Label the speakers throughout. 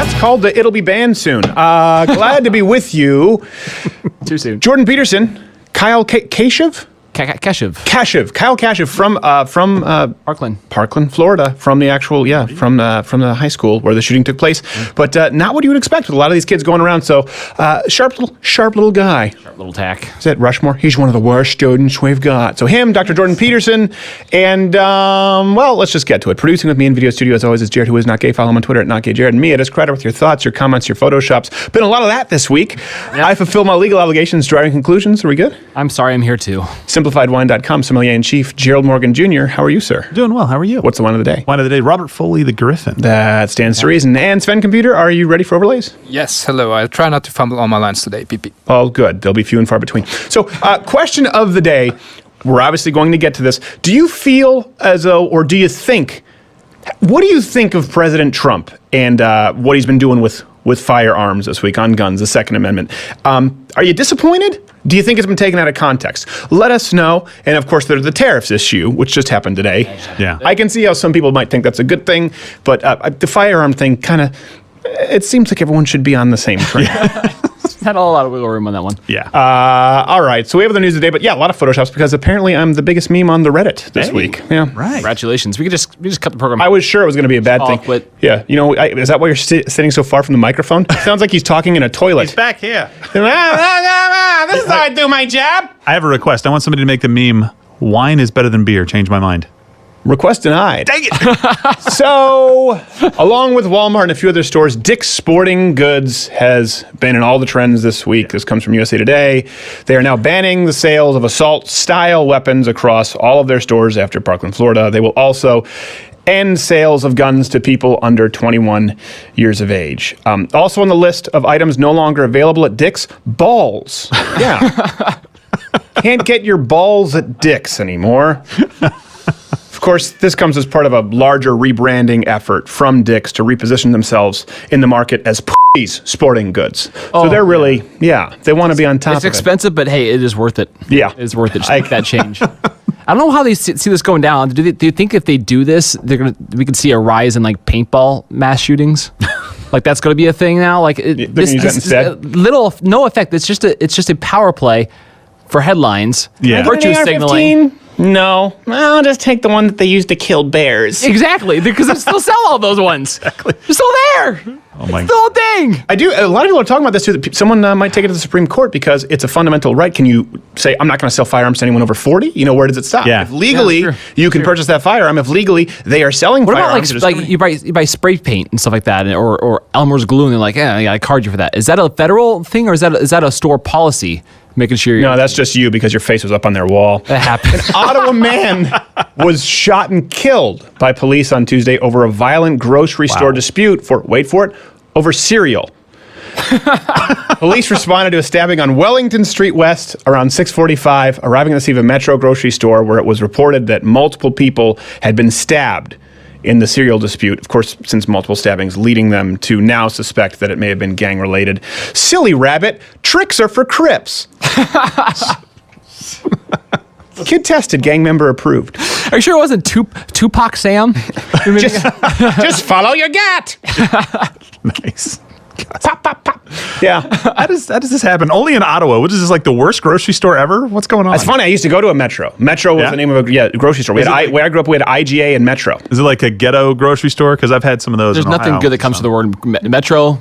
Speaker 1: That's called the It'll Be Banned Soon. Glad to be with you.
Speaker 2: Too soon.
Speaker 1: Jordan Peterson, Kyle Kashuv?
Speaker 2: Kashuv.
Speaker 1: Kyle Kashuv from Parkland, Florida, from the actual, from the high school where the shooting took place. But not what you would expect with a lot of these kids going around. So sharp little guy.
Speaker 2: Sharp little tack.
Speaker 1: Is that Rushmore? He's one of the worst students we've got. So him, Dr. Jordan Peterson, and well, let's just get to it. Producing with me in video studio as always is Jared, who is not gay. Follow him on Twitter at NotGayJared. And me at Discredit with your thoughts, your comments, your photoshops. Been a lot of that this week. Yep. I fulfill my legal obligations, driving conclusions. Are we good?
Speaker 2: I'm sorry, I'm here too.
Speaker 1: SimplifiedWine.com, Sommelier-in-Chief, Gerald Morgan Jr. How are you, sir?
Speaker 3: Doing well. How are you?
Speaker 1: What's the wine of the day?
Speaker 3: Wine of the day, Robert Foley, the Griffin.
Speaker 1: That stands to reason. And Sven Computer, are you ready for overlays?
Speaker 4: Yes, hello. I'll try not to fumble on my lines today, PP.
Speaker 1: Oh, good. They'll be few and far between. So, question of the day. We're obviously going to get to this. Do you feel as though, or do you think, what do you think of President Trump and what he's been doing with firearms this week on guns, the Second Amendment? Are you disappointed? Do you think it's been taken out of context? Let us know. And of course, there's the tariffs issue, which just happened today.
Speaker 3: Yeah.
Speaker 1: I can see how some people might think that's a good thing, but the firearm thing kind of, it seems like everyone should be on the same train.
Speaker 2: Had a lot of wiggle room on that one.
Speaker 1: Yeah. All right. So we have other news today, but yeah, a lot of photoshops because apparently I'm the biggest meme on the Reddit this week. Yeah.
Speaker 3: Right.
Speaker 2: Congratulations. We just cut the program.
Speaker 1: I was sure it was going to be a bad thing.
Speaker 2: But
Speaker 1: yeah. You know, is that why you're sitting so far from the microphone? It sounds like he's talking in a toilet.
Speaker 3: He's back here.
Speaker 1: This is how I do my job.
Speaker 3: I have a request. I want somebody to make the meme, wine is better than beer. Change my mind.
Speaker 1: Request denied.
Speaker 3: Dang it.
Speaker 1: So, along with Walmart and a few other stores, Dick's Sporting Goods has been in all the trends this week. This comes from USA Today. They are now banning the sales of assault-style weapons across all of their stores after Parkland, Florida. They will also end sales of guns to people under 21 years of age. Also on the list of items no longer available at Dick's, balls. Yeah. Can't get your balls at Dick's anymore. Of course, this comes as part of a larger rebranding effort from Dick's to reposition themselves in the market as sporting goods. So they're really, they want to be on top of it.
Speaker 2: It's expensive, but hey, it is worth it.
Speaker 1: Yeah.
Speaker 2: It is worth it. Just make that change. I don't know how they see this going down. Do you think if they do this, we could see a rise in like paintball mass shootings? Like that's going to be a thing now? Like this no effect. It's just a power play for headlines.
Speaker 3: Yeah.
Speaker 2: Virtue signaling.
Speaker 1: No, I'll just take the one that they used to kill bears.
Speaker 2: Exactly, because they still sell all those ones.
Speaker 3: Exactly.
Speaker 2: They're still there.
Speaker 3: Oh my!
Speaker 2: Still a thing.
Speaker 1: I do. A lot of people are talking about this too. That someone might take it to the Supreme Court because it's a fundamental right. Can you say I'm not going to sell firearms to anyone over 40? You know, where does it stop?
Speaker 3: Yeah.
Speaker 1: If legally you can purchase that firearm, if legally they are selling firearms,
Speaker 2: what about like you buy spray paint and stuff like that, or Elmer's glue, and they're like, yeah, I card you for that. Is that a federal thing, or is that a store policy? Making sure
Speaker 1: no, that's just you because your face was up on their wall.
Speaker 2: That happened.
Speaker 1: An Ottawa man was shot and killed by police on Tuesday over a violent grocery store dispute over cereal. Police responded to a stabbing on Wellington Street West around 6:45, arriving at the scene of a Metro grocery store where it was reported that multiple people had been stabbed in the cereal dispute, of course, since multiple stabbings, leading them to now suspect that it may have been gang-related. Silly rabbit, tricks are for Crips. Kid tested, gang member approved.
Speaker 2: Are you sure it wasn't Tupac Sam?
Speaker 1: just follow your gut.
Speaker 3: Nice.
Speaker 1: Pop, pop, pop. Yeah.
Speaker 3: How does this happen? Only in Ottawa. What is this, like the worst grocery store ever? What's going on?
Speaker 1: It's funny. I used to go to a Metro. Metro was the name of a grocery store. Where I grew up, we had IGA and Metro.
Speaker 3: Is it like a ghetto grocery store? Because I've had some of those.
Speaker 2: There's nothing good that comes to the word Metro.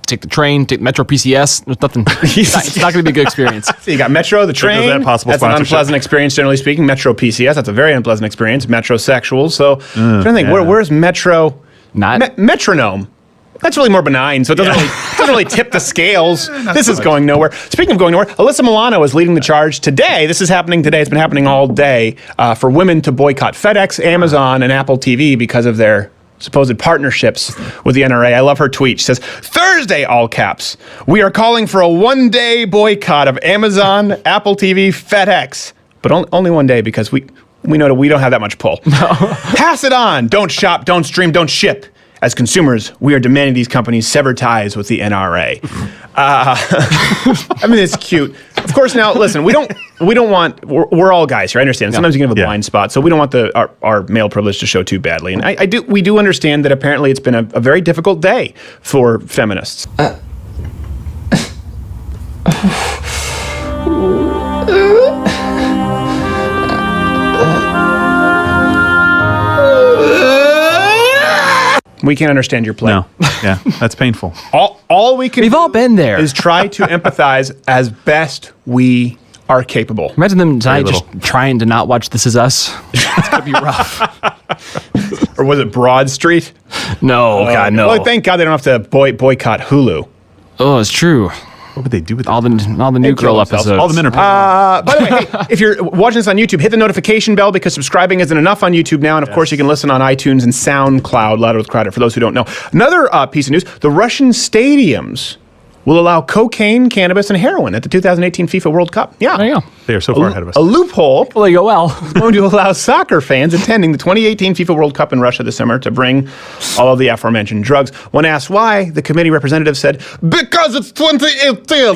Speaker 2: Take the train, take Metro PCS. There's nothing. It's not going to be a good experience.
Speaker 1: So you got Metro, the train.
Speaker 3: That possible
Speaker 1: that's an unpleasant experience, generally speaking. Metro PCS, that's a very unpleasant experience. Metrosexuals. So I'm trying to think, where's Metro? Metronome. That's really more benign, so it doesn't really tip the scales. This is going nowhere. Speaking of going nowhere, Alyssa Milano is leading the charge today. This is happening today. It's been happening all day for women to boycott FedEx, Amazon, and Apple TV because of their supposed partnerships with the NRA. I love her tweet. She says, Thursday, all caps, we are calling for a one-day boycott of Amazon, Apple TV, FedEx. But only one day because we know that we don't have that much pull. No. Pass it on. Don't shop, don't stream, don't ship. As consumers, we are demanding these companies sever ties with the NRA. I mean, it's cute. Of course, now listen, we don't want. We're all guys here. I understand. Sometimes you can have a blind spot, so we don't want our male privilege to show too badly. And we do understand that apparently it's been a very difficult day for feminists. We can't understand your plight.
Speaker 3: No. Yeah, that's painful.
Speaker 1: All we can
Speaker 2: We've all been there.
Speaker 1: is try to empathize as best we are capable.
Speaker 2: Imagine them tonight just trying to not watch This Is Us. It's going to be rough.
Speaker 1: Or was it Broad Street?
Speaker 2: No, God, no.
Speaker 1: Well, thank God they don't have to boycott Hulu.
Speaker 2: Oh, it's true.
Speaker 3: What would they do with
Speaker 2: All the new
Speaker 1: kill
Speaker 2: girl
Speaker 1: themselves.
Speaker 2: episodes.
Speaker 3: all the men are
Speaker 1: By the way, hey, if you're watching this on YouTube, hit the notification bell because subscribing isn't enough on YouTube now. And of course, you can listen on iTunes and SoundCloud, Louder with Crowder, for those who don't know. Another piece of news, the Russian stadiums will allow cocaine, cannabis, and heroin at the 2018 FIFA World Cup. Yeah.
Speaker 2: There you go.
Speaker 3: They are so far ahead of us.
Speaker 1: A loophole
Speaker 2: Well, they go well.
Speaker 1: is going to allow soccer fans attending the 2018 FIFA World Cup in Russia this summer to bring all of the aforementioned drugs. When asked why, the committee representative said, "Because it's 2018."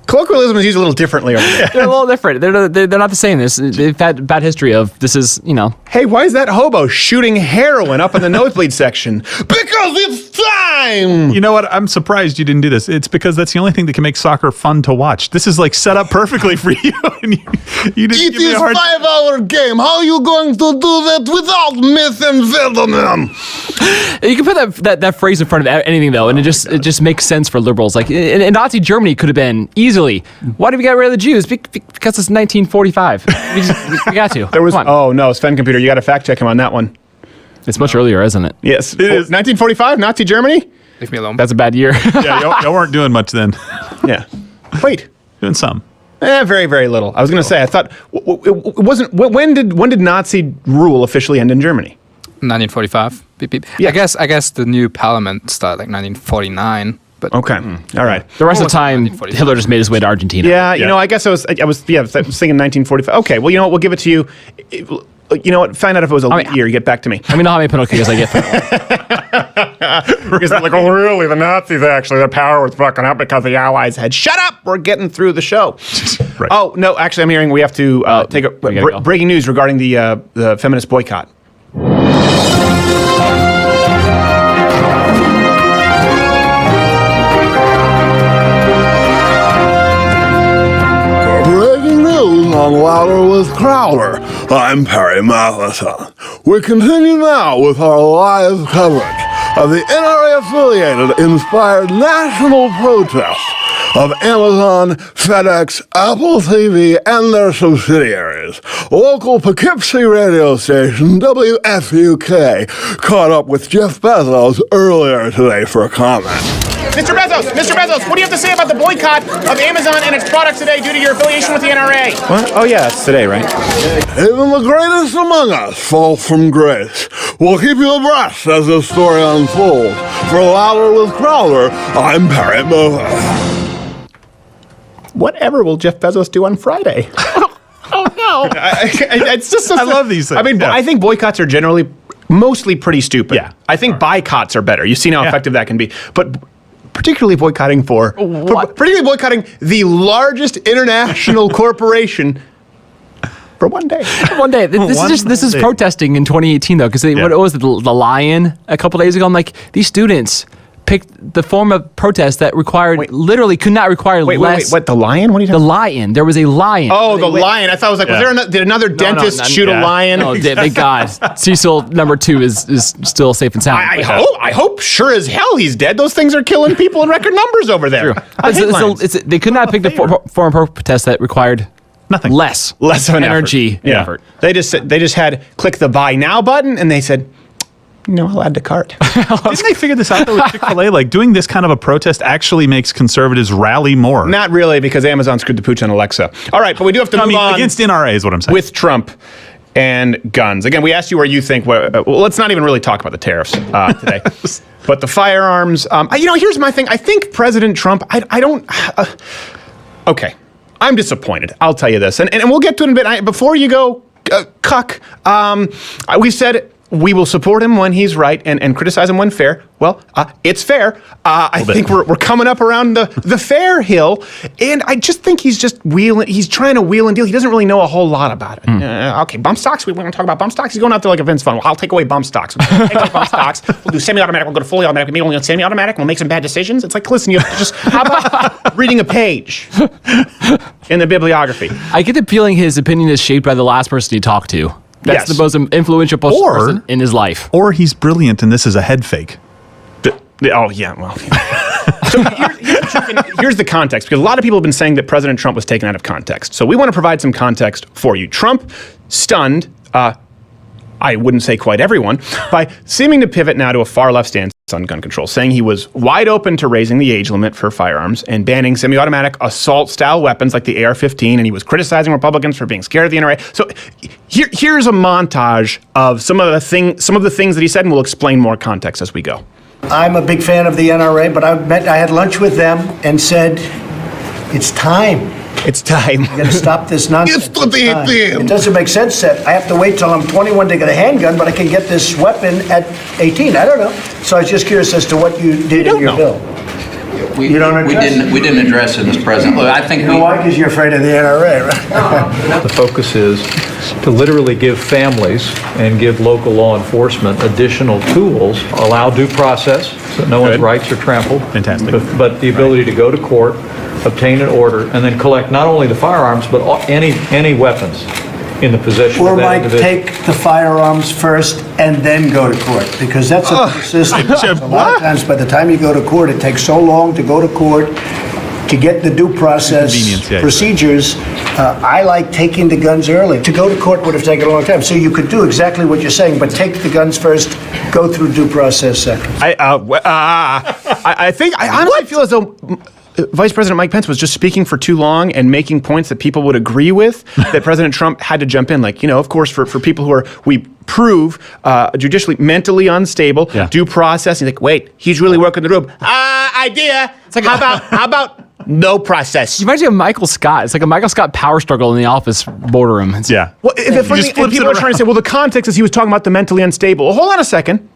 Speaker 1: Colloquialism is used a little differently over there.
Speaker 2: They're a little different. They're not the same. They've had bad history of this is,
Speaker 1: Hey, why is that hobo shooting heroin up in the nosebleed section? Because it's time!
Speaker 3: You know what? I'm surprised you didn't do this. It's because that's the only thing that can make soccer fun to watch. This is like set up perfectly for you. And you didn't
Speaker 1: It
Speaker 3: give me
Speaker 1: is
Speaker 3: a hard
Speaker 1: 5-hour game. How are you going to do that without methamphetamine?
Speaker 2: You can put that phrase in front of anything though, and it just makes sense for liberals. Like in Nazi Germany could have been easily. Why did we get rid of the Jews? Because it's 1945. We got to.
Speaker 1: There was.
Speaker 2: Come on.
Speaker 1: Oh no, Sven Computer, you got to fact check him on that one.
Speaker 2: It's much earlier, isn't it?
Speaker 1: Yes, it is 1945, Nazi Germany.
Speaker 4: Leave me alone.
Speaker 2: That's a bad year.
Speaker 3: Yeah, y'all weren't doing much then.
Speaker 1: Yeah. Wait.
Speaker 3: Doing some.
Speaker 1: Very, very little. I was going to say. I thought it wasn't. When did Nazi rule officially end in Germany?
Speaker 4: 1945. Beep, beep.
Speaker 1: Yeah.
Speaker 4: I guess the new parliament started like 1949. But
Speaker 1: Okay. All right.
Speaker 2: The rest of the time,
Speaker 4: 1945.
Speaker 2: Hitler just made his way to Argentina.
Speaker 1: Yeah, you
Speaker 3: Yeah.
Speaker 1: know, I guess I was thinking 1945. Okay, well, you know what? We'll give it to you. You know what? Find out if it was a leap year. Get back to me.
Speaker 2: Let me know how many Pinocchios I get.
Speaker 1: Because they're like, oh, really? The Nazis actually, their power was fucking up because the Allies had. Shut up! We're getting through the show.
Speaker 3: Right.
Speaker 1: Oh no, actually, I'm hearing we have to take a
Speaker 2: we gotta go.
Speaker 1: breaking news regarding the feminist boycott.
Speaker 5: Breaking news on Louder with Crowder. I'm Perry Matheson. We continue now with our live coverage of the NRA-affiliated inspired national protest of Amazon, FedEx, Apple TV, and their subsidiaries. Local Poughkeepsie radio station WFUK caught up with Jeff Bezos earlier today for comment.
Speaker 1: Mr. Bezos, what do you have to say about the boycott of Amazon and its products today due to your affiliation with the NRA? What? Oh yeah, it's today, right?
Speaker 5: Even the greatest among us fall from grace. We'll keep you abreast as the story unfolds. For Louder with Crowder, I'm Perry Matheson.
Speaker 1: Whatever will Jeff Bezos do on Friday? Oh no! It's just.
Speaker 3: I love these things.
Speaker 1: I mean,
Speaker 3: Yeah.
Speaker 1: I think boycotts are generally mostly pretty stupid.
Speaker 3: Yeah.
Speaker 1: I think boycotts are better. You've seen how
Speaker 3: Yeah.
Speaker 1: effective that can be, but. Particularly boycotting particularly boycotting the largest international corporation for one day.
Speaker 2: One day. This is
Speaker 3: day.
Speaker 2: protesting in 2018 though, because what was it, the Lion a couple days ago? I'm like, these students picked the form of protest that literally could not require less.
Speaker 1: What, the lion? What are you
Speaker 2: The
Speaker 1: talking
Speaker 2: lion. There was a lion.
Speaker 1: Oh, the lion. I thought it was like, did another dentist shoot a lion?
Speaker 2: No, thank God. Cecil #2 is still safe and sound.
Speaker 1: I hope sure as hell he's dead. Those things are killing people in record numbers over there. I hate lions.
Speaker 2: They could not pick the form of protest that required
Speaker 3: Nothing.
Speaker 2: less
Speaker 1: Less of an
Speaker 2: energy and effort.
Speaker 1: They just had click the buy now button and they said, no, I'll add to cart.
Speaker 3: Didn't they figure this out though with Chick-fil-A? Like doing this kind of a protest actually makes conservatives rally more.
Speaker 1: Not really, because Amazon screwed the pooch on Alexa. All right, but we do have to move on
Speaker 3: against NRA is what I'm saying.
Speaker 1: with Trump and guns. Again, we asked you where you think. Well, let's not even really talk about the tariffs today. But the firearms. Here's my thing. I think President Trump. I don't. Okay, I'm disappointed. I'll tell you this, and we'll get to it in a bit. Before you go, cuck. We said we will support him when he's right and criticize him when fair. Well, it's fair. I think we're coming up around the fair hill, and I just think he's trying to wheel and deal. He doesn't really know a whole lot about it. Okay, bump stocks. We want to talk about bump stocks. He's going out there like a Vince Vaughn. Well, I'll take away bump stocks. We'll take away bump stocks. We'll do semi-automatic. We'll go to fully automatic. Maybe only on semi-automatic. We'll make some bad decisions. It's like, listen, you have to just, how about reading a page in the bibliography?
Speaker 2: I get the feeling his opinion is shaped by the last person he talked to. That's the most influential person in his life.
Speaker 3: Or he's brilliant and this is a head fake.
Speaker 1: Oh, yeah, well. So here's the context, because a lot of people have been saying that President Trump was taken out of context. So we want to provide some context for you. Trump stunned, I wouldn't say quite everyone, by seeming to pivot now to a far left stance on gun control, saying he was wide open to raising the age limit for firearms and banning semi-automatic assault-style weapons like the AR-15, and he was criticizing Republicans for being scared of the NRA. So here's a montage of some of the things that he said, and we'll explain more context as we go.
Speaker 6: I'm a big fan of the NRA, but I had lunch with them and said, it's time.
Speaker 1: It's time.
Speaker 6: You got to stop this nonsense.
Speaker 5: It's the time.
Speaker 6: It doesn't make sense that I have to wait till I'm 21 to get a handgun, but I can get this weapon at 18. I don't know. So I was just curious as to what you did in your bill. You don't address
Speaker 7: we didn't address it, Mr. President. Look, I think
Speaker 6: You know why? Because you're afraid of the NRA, right?
Speaker 8: The focus is to literally give families and give local law enforcement additional tools, allow due process so no one's rights are trampled.
Speaker 3: Fantastic.
Speaker 8: But the ability to go to court, obtain an order, and then collect not only the firearms, but any weapons in the possession
Speaker 6: Or
Speaker 8: of that
Speaker 6: might
Speaker 8: individual.
Speaker 6: take the firearms first and then go to court, because that's a system. A lot of times, by the time you go to court, it takes so long to go to court to get the due process
Speaker 3: Convenience, yeah,
Speaker 6: procedures. I like taking the guns early. To go to court would have taken a long time. So you could do exactly what you're saying, but take the guns first, go through due process second.
Speaker 1: I honestly feel as though Vice President Mike Pence was just speaking for too long and making points that people would agree with, that President Trump had to jump in. Like, of course, for people who we prove judicially mentally unstable, due process. He's like, wait, he's really working the room. Idea. It's like, how about no process?
Speaker 2: You imagine Michael Scott. It's like a Michael Scott power struggle in the office boardroom.
Speaker 1: Well, the funny thing, and people are trying to say, well, the context is he was talking about the mentally unstable. Well, hold on a second.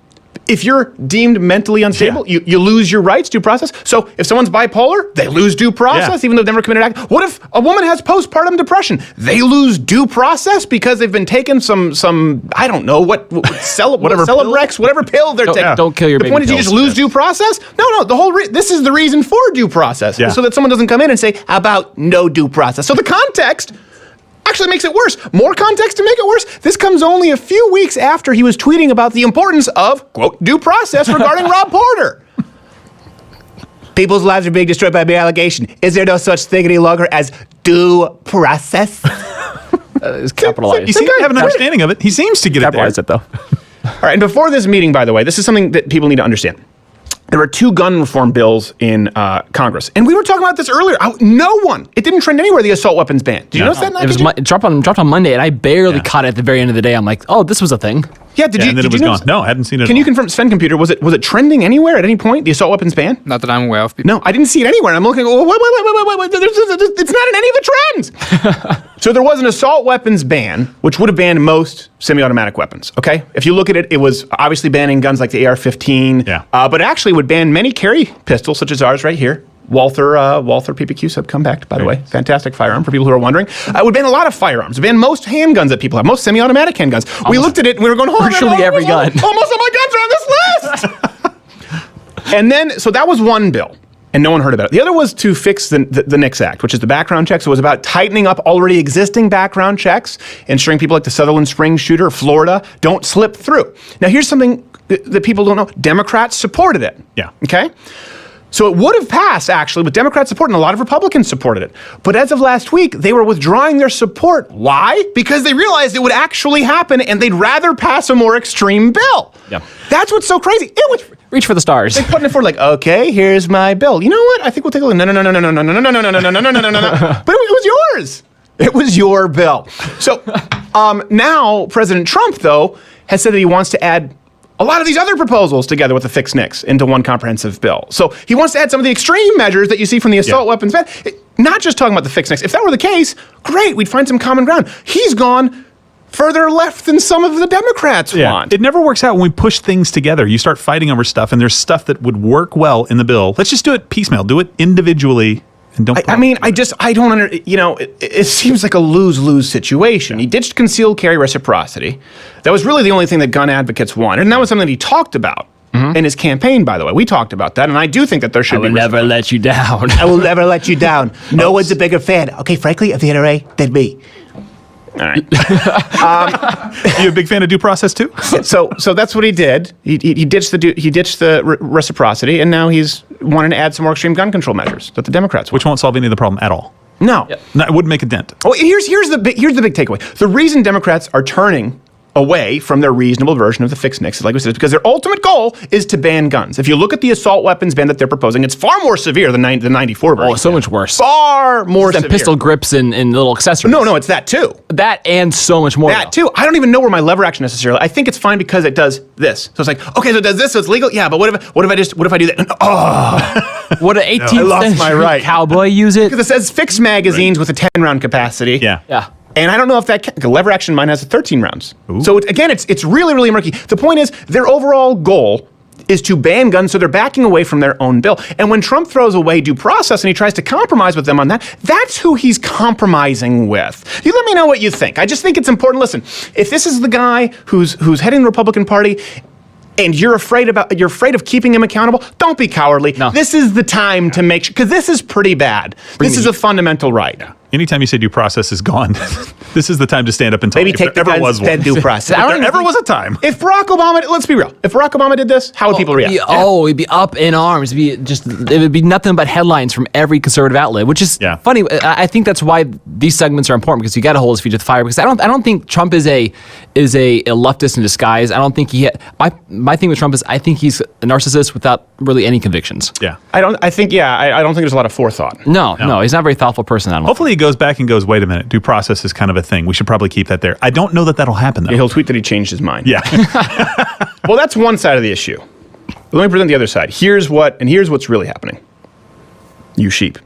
Speaker 1: If you're deemed mentally unstable, you lose your rights, due process. So if someone's bipolar, they lose due process, even though they've never committed an act. What if a woman has postpartum depression? They lose due process because they've been taking some I don't know, Celebrex, whatever pill they're taking.
Speaker 2: Don't kill your baby.
Speaker 1: The point is you just lose due process? No, this is the reason for due process. So that someone doesn't come in and say, how about no due process? So the context actually makes it worse. More context to make it worse. This comes only a few weeks after he was tweeting about the importance of, quote, due process regarding Rob Porter. People's lives are being destroyed by mere allegation. Is there no such thing any longer as due process?
Speaker 2: It's capitalized.
Speaker 3: You seem to have an understanding of it. He seems to get it there.
Speaker 2: Capitalize it, though.
Speaker 1: All right, and before this meeting, by the way, this is something that people need to understand. There were two gun reform bills in Congress. And we were talking about this earlier. It didn't trend anywhere, the assault weapons ban. Did you notice that?
Speaker 2: It dropped on Monday, and I barely caught it at the very end of the day. I'm like, oh, this was a thing.
Speaker 1: Yeah,
Speaker 3: And then it was gone. No, I hadn't seen it.
Speaker 1: Can you confirm, Sven Computer, was it trending anywhere at any point, the assault weapons ban?
Speaker 4: Not that I'm aware of.
Speaker 1: No, I didn't see it anywhere. I'm looking, wait, it's not in any of the trends. So there was an assault weapons ban, which would have banned most semi-automatic weapons, okay? If you look at it, it was obviously banning guns like the AR-15, but it actually would ban many carry pistols, such as ours right here. Walther PPQ sub compact, by the way. Fantastic firearm for people who are wondering. It would ban a lot of firearms. It would ban most handguns that people have, most semi-automatic handguns. We looked at it and we were going,
Speaker 2: virtually every gun.
Speaker 1: Almost all my guns are on this list. And then, so that was one bill, and no one heard about it. The other was to fix the NICS Act, which is the background checks. So it was about tightening up already existing background checks, ensuring people like the Sutherland Springs shooter, Florida, don't slip through. Now, here's something that people don't know. Democrats supported it. Okay? So it would have passed, actually, with Democrat support, and a lot of Republicans supported it. But as of last week, they were withdrawing their support. Why? Because they realized it would actually happen, and they'd rather pass a more extreme bill. That's what's so crazy. It was
Speaker 2: reach for the stars.
Speaker 1: They putting it forward like, okay, here's my bill. You know what? I think we'll take a look. No. But it was yours. It was your bill. So now President Trump, though, has said that he wants to add a lot of these other proposals together with the fixed NICS into one comprehensive bill. So he wants to add some of the extreme measures that you see from the assault weapons ban. Not just talking about the fixed NICS. If that were the case, great, we'd find some common ground. He's gone further left than some of the Democrats want.
Speaker 3: It never works out when we push things together. You start fighting over stuff, and there's stuff that would work well in the bill. Let's just do it piecemeal. Do it individually. And don't.
Speaker 1: I don't it seems like a lose-lose situation. He ditched concealed carry reciprocity. That was really the only thing that gun advocates wanted, and that was something that he talked about in his campaign, by the way. We talked about that, and I do think that there should be.
Speaker 2: I will never let you down.
Speaker 9: I will never let you down. No one's a bigger fan, okay, frankly, of the NRA than me.
Speaker 1: All right.
Speaker 3: You a big fan of due process too?
Speaker 1: So that's what he did. He ditched the reciprocity, and now he's wanting to add some more extreme gun control measures that the Democrats want.
Speaker 3: Which won't solve any of the problem at all.
Speaker 1: No.
Speaker 3: No, it wouldn't make a dent.
Speaker 1: Oh, here's the big takeaway. The reason Democrats are turning away from their reasonable version of the fixed mix, like we said, is because their ultimate goal is to ban guns. If you look at the assault weapons ban that they're proposing, it's far more severe than the 94 version.
Speaker 2: Oh, so much worse.
Speaker 1: Far more severe.
Speaker 2: Pistol grips and little accessories.
Speaker 1: No, it's that too.
Speaker 2: That and so much more.
Speaker 1: That too. I don't even know where my lever action necessarily. I think it's fine because it does this. So it's like, okay, so it does this, so it's legal. Yeah, but what if I do that? Oh,
Speaker 2: what an 18th century cowboy use it?
Speaker 1: Because it says fixed magazines with a 10-round capacity.
Speaker 2: Yeah.
Speaker 1: And I don't know if the lever action mine has 13 rounds. Ooh. So it's really, really murky. The point is, their overall goal is to ban guns, so they're backing away from their own bill. And when Trump throws away due process and he tries to compromise with them on that, that's who he's compromising with. You let me know what you think. I just think it's important. Listen, if this is the guy who's heading the Republican Party, and you're afraid of keeping him accountable, don't be cowardly. No. This is the time to make sure, because this is pretty bad. This is a fundamental right.
Speaker 3: Anytime you say due process is gone, this is the time to stand up and talk.
Speaker 1: Maybe take the guns, then due process.
Speaker 3: If there ever was a time.
Speaker 1: If Barack Obama, let's be real, if Barack Obama did this, how would people react?
Speaker 2: It'd be up in arms. It would be nothing but headlines from every conservative outlet, which is funny. I think that's why these segments are important, because you got to hold his feet to the fire. Because I don't think Trump is a leftist in disguise. I don't think my thing with Trump is I think he's a narcissist without really any convictions.
Speaker 3: Yeah.
Speaker 1: I don't think there's a lot of forethought.
Speaker 2: No, he's not a very thoughtful person.
Speaker 3: Hopefully he goes back and goes, wait a minute, due process is kind of a thing. We should probably keep that there. I don't know that that'll happen, though.
Speaker 1: Yeah, he'll tweet that he changed his mind.
Speaker 3: Yeah.
Speaker 1: Well, that's one side of the issue. Let me present the other side. Here's what's really happening. You sheep.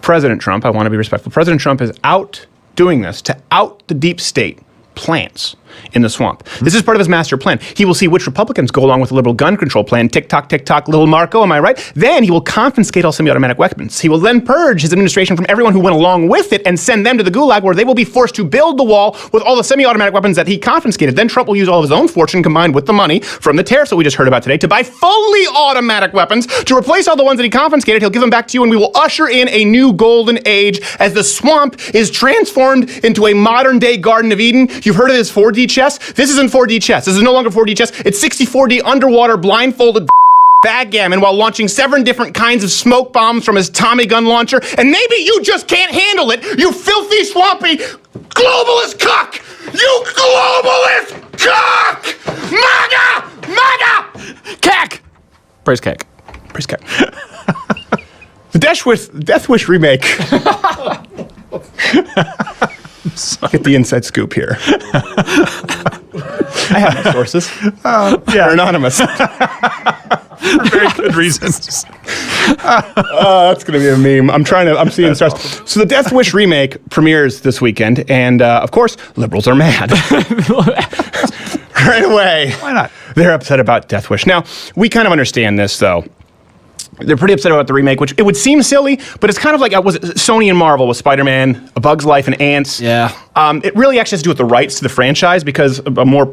Speaker 1: President Trump, I want to be respectful, President Trump is out doing this to out the deep state plants in the swamp. This is part of his master plan. He will see which Republicans go along with the liberal gun control plan. Tick tock, little Marco, am I right? Then he will confiscate all semi-automatic weapons. He will then purge his administration from everyone who went along with it and send them to the gulag, where they will be forced to build the wall with all the semi-automatic weapons that he confiscated. Then Trump will use all of his own fortune combined with the money from the tariffs that we just heard about today to buy fully automatic weapons to replace all the ones that he confiscated. He'll give them back to you, and we will usher in a new golden age as the swamp is transformed into a modern-day Garden of Eden. You've heard of this 4D chess? This isn't 4D chess. This is no longer 4D chess. It's 64D underwater blindfolded backgammon while launching 7 different kinds of smoke bombs from his Tommy gun launcher. And maybe you just can't handle it, you filthy, swampy, globalist cuck! You globalist cuck! MAGA!
Speaker 2: Cack! Praise Cack.
Speaker 1: Praise Cack. The Death Wish remake. Get the inside scoop here. I have my sources. They're anonymous.
Speaker 3: For very good reasons.
Speaker 1: That's going to be a meme. I'm seeing stars. So the Death Wish remake premieres this weekend, and of course, liberals are mad. Right away.
Speaker 3: Why not?
Speaker 1: They're upset about Death Wish. Now, we kind of understand this, though. They're pretty upset about the remake, which it would seem silly, but it's kind of like was it Sony and Marvel with Spider-Man, A Bug's Life, and Ants.
Speaker 2: Yeah.
Speaker 1: It really actually has to do with the rights to the franchise, because a more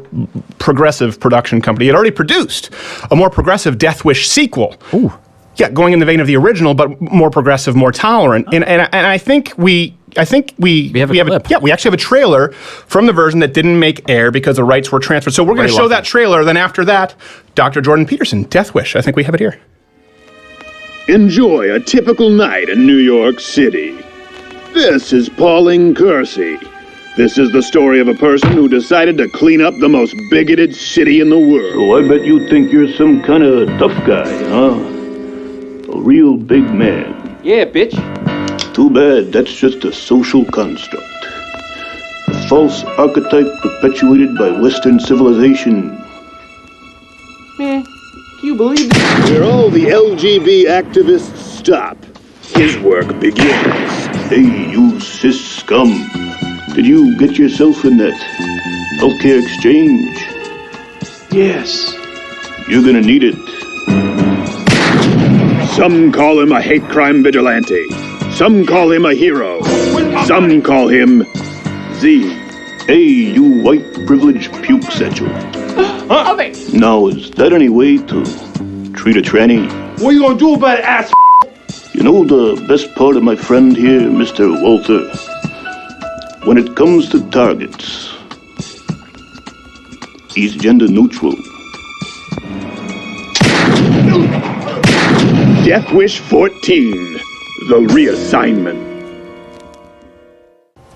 Speaker 1: progressive production company had already produced a more progressive Death Wish sequel.
Speaker 2: Ooh.
Speaker 1: Yeah, going in the vein of the original, but more progressive, more tolerant. And I think we actually have a trailer from the version that didn't make air because the rights were transferred. So we're going to show that trailer. Then after that, Dr. Jordan Peterson, Death Wish. I think we have it here.
Speaker 5: Enjoy a typical night in New York City. This is Pauline Kersey. This is the story of a person who decided to clean up the most bigoted city in the world.
Speaker 10: So I bet you think you're some kind of tough guy, huh? A real big man.
Speaker 11: Yeah, bitch.
Speaker 10: Too bad that's just a social construct. A false archetype perpetuated by Western civilization.
Speaker 11: Man, can you believe this?
Speaker 5: Where all the LGB activists stop, his work begins.
Speaker 10: Hey, you cis scum. Did you get yourself in that healthcare exchange?
Speaker 11: Yes.
Speaker 10: You're gonna need it.
Speaker 5: Some call him a hate crime vigilante. Some call him a hero. Some call him Z.
Speaker 10: Hey, you white privileged puke satchel.
Speaker 11: Okay.
Speaker 10: Now, is that any way to treat a tranny?
Speaker 11: What are you gonna do about it, ass?
Speaker 10: You know the best part of my friend here, Mr. Walter? When it comes to targets, he's gender neutral.
Speaker 5: Death Wish 14, the reassignment.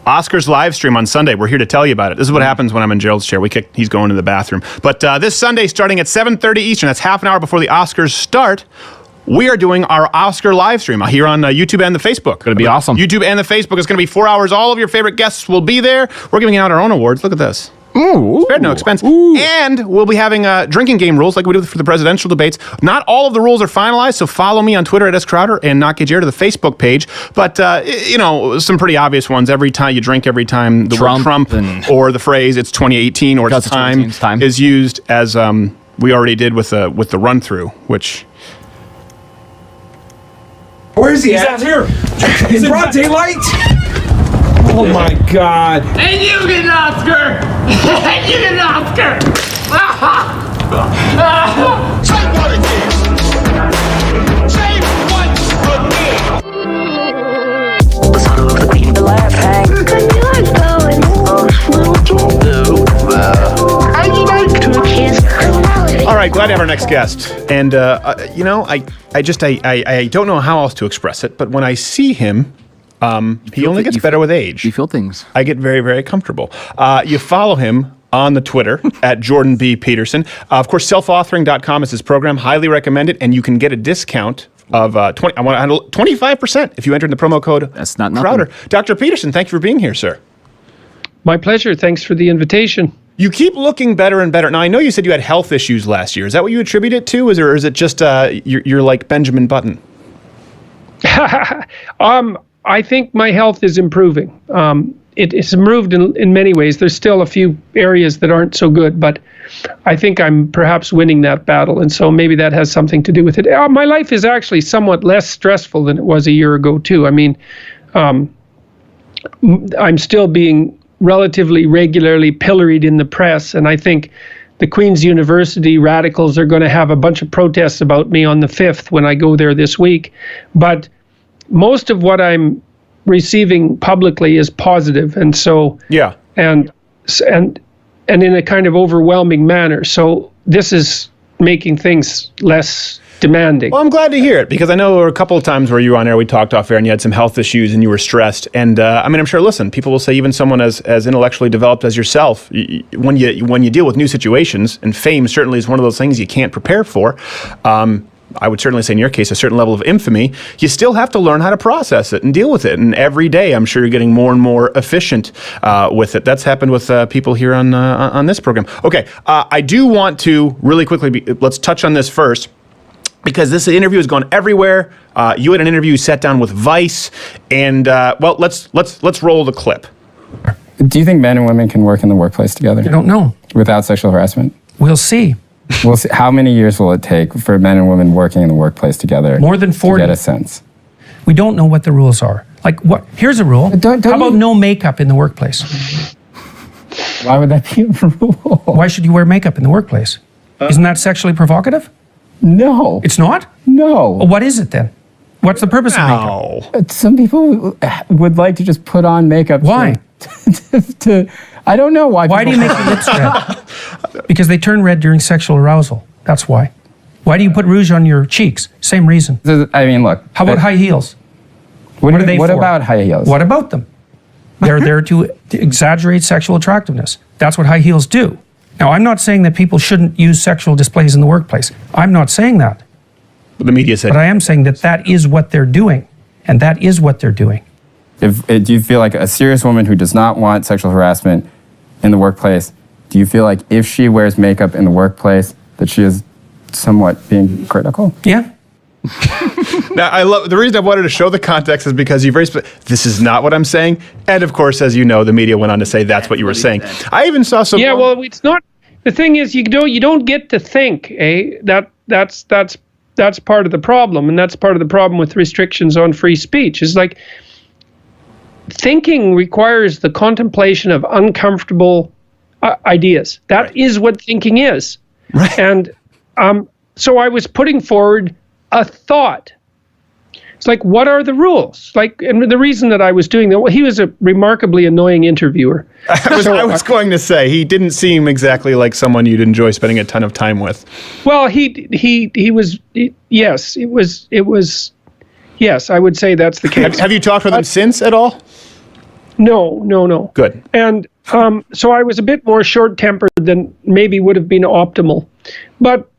Speaker 1: Oscars live stream on Sunday. We're here to tell you about it. This is what happens when I'm in Gerald's chair. He's going to the bathroom. But this Sunday, starting at 7:30 Eastern, that's half an hour before the Oscars start, we are doing our Oscar live stream here on YouTube and the Facebook.
Speaker 2: Going to be awesome.
Speaker 1: YouTube and the Facebook is going to be 4 hours. All of your favorite guests will be there. We're giving out our own awards. Look at this.
Speaker 2: Ooh.
Speaker 1: Spared no expense. Ooh. And we'll be having drinking game rules like we do for the presidential debates. Not all of the rules are finalized, so follow me on Twitter at @SCrowder and Not Gay Jared to the Facebook page. But, some pretty obvious ones. Every time you drink, every time the word Trump or the phrase it's 2018 or it's time is used, as we already did with the run-through, which...
Speaker 12: Where is he at? He's out here. In broad daylight? Oh my God.
Speaker 11: And you get an Oscar! And you get an Oscar! Say what again? Say what again? The queen of the laugh hang. Can you like going? I like to kiss.
Speaker 1: All right, glad to have our next guest. And, I don't know how else to express it, but when I see him, he only gets better with age.
Speaker 2: You feel things.
Speaker 1: I get very, very comfortable. You follow him on the Twitter at Jordan B. Peterson. Of course, selfauthoring.com is his program. Highly recommend it, and you can get a discount of 25% if you enter in the promo code
Speaker 2: That's not
Speaker 1: Crowder.
Speaker 2: nothing.
Speaker 1: Dr. Peterson, thank you for being here, sir.
Speaker 13: My pleasure. Thanks for the invitation.
Speaker 1: You keep looking better and better. Now, I know you said you had health issues last year. Is that what you attribute it to, or is it just you're like Benjamin Button?
Speaker 13: I think my health is improving. It's improved in many ways. There's still a few areas that aren't so good, but I think I'm perhaps winning that battle, and so maybe that has something to do with it. My life is actually somewhat less stressful than it was a year ago, too. I mean, I'm still being relatively regularly pilloried in the press, and I think the Queen's University radicals are going to have a bunch of protests about me on the 5th when I go there this week. But most of what I'm receiving publicly is positive, and so and in a kind of overwhelming manner. So this is making things less demanding.
Speaker 1: Well, I'm glad to hear it, because I know there were a couple of times where you were on air, we talked off air, and you had some health issues and you were stressed. And I'm sure, listen, people will say even someone as intellectually developed as yourself, when you deal with new situations, and fame certainly is one of those things you can't prepare for. I would certainly say in your case, a certain level of infamy, you still have to learn how to process it and deal with it. And every day, I'm sure you're getting more and more efficient with it. That's happened with people here on this program. Okay, I do want to really quickly, let's touch on this first, because this interview has gone everywhere. You had an interview you sat down with Vice, and let's roll the clip.
Speaker 14: Do you think men and women can work in the workplace together?
Speaker 15: I don't know.
Speaker 14: Without sexual harassment?
Speaker 15: We'll see.
Speaker 14: We'll see. How many years will it take for men and women working in the workplace together?
Speaker 15: More than 40.
Speaker 14: To get a sense.
Speaker 15: We don't know what the rules are. Like what? Here's a rule. How about no makeup in the workplace?
Speaker 14: Why would that be a rule?
Speaker 15: Why should you wear makeup in the workplace? Isn't that sexually provocative?
Speaker 14: No.
Speaker 15: It's not?
Speaker 14: No.
Speaker 15: Well, what is it then? What's the purpose of makeup?
Speaker 14: Some people would like to just put on makeup.
Speaker 15: Why?
Speaker 14: I don't know why.
Speaker 15: Why do you make your lips red? Because they turn red during sexual arousal. That's why. Why do you put rouge on your cheeks? Same reason.
Speaker 14: I mean, look.
Speaker 15: How about high heels?
Speaker 14: What are they
Speaker 15: for?
Speaker 14: What about high heels?
Speaker 15: What about them? They're there to exaggerate sexual attractiveness. That's what high heels do. Now, I'm not saying that people shouldn't use sexual displays in the workplace. I'm not saying that.
Speaker 1: But the media said.
Speaker 15: But I am saying that that is what they're doing. And that is what they're doing.
Speaker 14: Do you feel like a serious woman who does not want sexual harassment in the workplace, do you feel like if she wears makeup in the workplace that she is somewhat being critical?
Speaker 15: Yeah.
Speaker 1: Now, I love the reason I wanted to show the context is because you this is not what I'm saying. And of course, as you know, the media went on to say that's what you were saying. I even saw some.
Speaker 13: Yeah, well, it's not. The thing is, you don't get to think. That's part of the problem, and that's part of the problem with restrictions on free speech. Is like thinking requires the contemplation of uncomfortable ideas. That is what thinking is.
Speaker 1: Right.
Speaker 13: And so I was putting forward a thought. It's like, what are the rules? Like, and the reason that I was doing that, well, he was a remarkably annoying interviewer.
Speaker 1: I was going to say, he didn't seem exactly like someone you'd enjoy spending a ton of time with.
Speaker 13: Well, he was, yes, it was, yes, I would say that's the case.
Speaker 1: Have you talked with him since at all?
Speaker 13: No.
Speaker 1: Good.
Speaker 13: And so I was a bit more short-tempered than maybe would have been optimal. But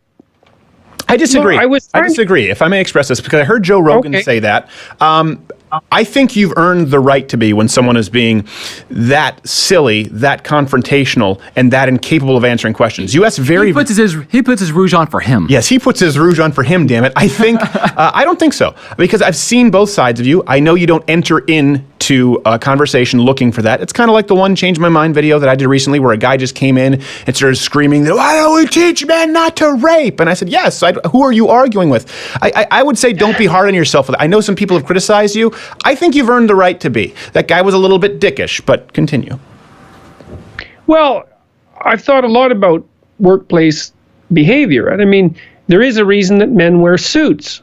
Speaker 1: I disagree. I disagree, if I may express this, because I heard Joe Rogan say that. I think you've earned the right to be when someone is being that silly, that confrontational, and that incapable of answering questions. He puts
Speaker 2: his rouge on for him.
Speaker 1: Yes, he puts his rouge on for him, damn it. I think, I don't think so. Because I've seen both sides of you. I know you don't enter into a conversation looking for that. It's kind of like the one Change My Mind video that I did recently where a guy just came in and started screaming, why don't we teach men not to rape? And I said, yes, who are you arguing with? I would say don't be hard on yourself. I know some people have criticized you. I think you've earned the right to be. That guy was a little bit dickish, but continue.
Speaker 13: Well, I've thought a lot about workplace behavior. And I mean, there is a reason that men wear suits.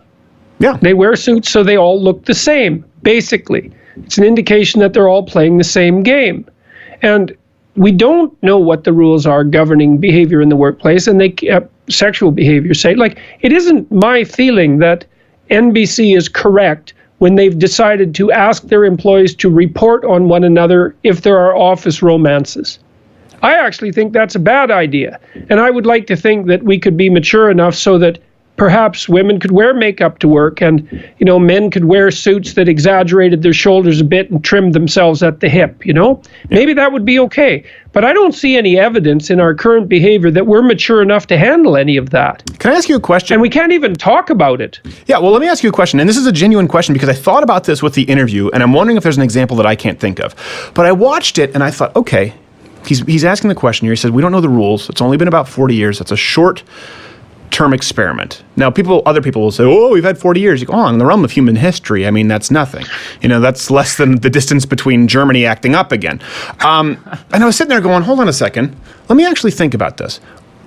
Speaker 1: Yeah.
Speaker 13: They wear suits so they all look the same, basically. It's an indication that they're all playing the same game. And we don't know what the rules are governing behavior in the workplace, and sexual behavior, say. Like, it isn't my feeling that NBC is correct when they've decided to ask their employees to report on one another if there are office romances. I actually think that's a bad idea. And I would like to think that we could be mature enough so that perhaps women could wear makeup to work and, men could wear suits that exaggerated their shoulders a bit and trimmed themselves at the hip, Maybe that would be okay. But I don't see any evidence in our current behavior that we're mature enough to handle any of that.
Speaker 1: Can I ask you a question?
Speaker 13: And we can't even talk about it.
Speaker 1: Yeah, well, let me ask you a question. And this is a genuine question because I thought about this with the interview, and I'm wondering if there's an example that I can't think of. But I watched it, and I thought, okay, he's asking the question here. He says, we don't know the rules. It's only been about 40 years. That's a short-term experiment. Now, other people will say, oh, we've had 40 years. You go, in the realm of human history, I mean, that's nothing. That's less than the distance between Germany acting up again. And I was sitting there going, hold on a second. Let me actually think about this.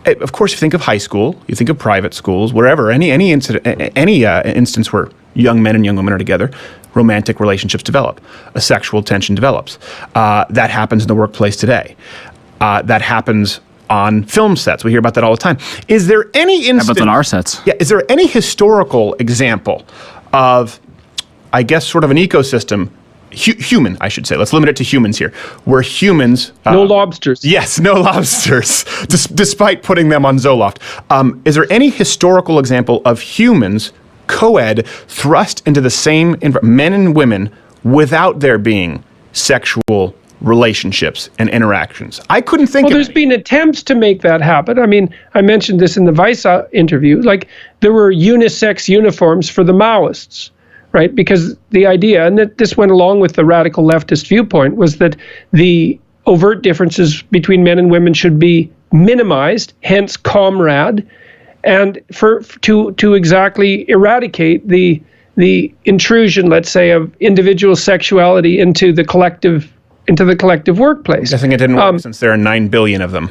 Speaker 1: Of course, you think of high school, you think of private schools, wherever, any instance where young men and young women are together, romantic relationships develop, a sexual tension develops. That happens in the workplace today. That happens on film sets. We hear about that all the time. Is there any instance...
Speaker 2: Happens on our sets.
Speaker 1: Yeah. Is there any historical example of, I guess, sort of an ecosystem, human, I should say. Let's limit it to humans here, where humans...
Speaker 13: no lobsters.
Speaker 1: Yes, no lobsters, despite putting them on Zoloft. Is there any historical example of humans, co-ed, thrust into the same... men and women, without there being sexual relationships and interactions? I couldn't think of
Speaker 13: there's been attempts to make that happen. I mean, I mentioned this in the Vice interview. Like, there were unisex uniforms for the Maoists, right? Because the idea, and that this went along with the radical leftist viewpoint, was that the overt differences between men and women should be minimized, hence comrade, and to exactly eradicate the intrusion, let's say, of individual sexuality into the collective workplace.
Speaker 1: I think it didn't work since there are 9 billion of them.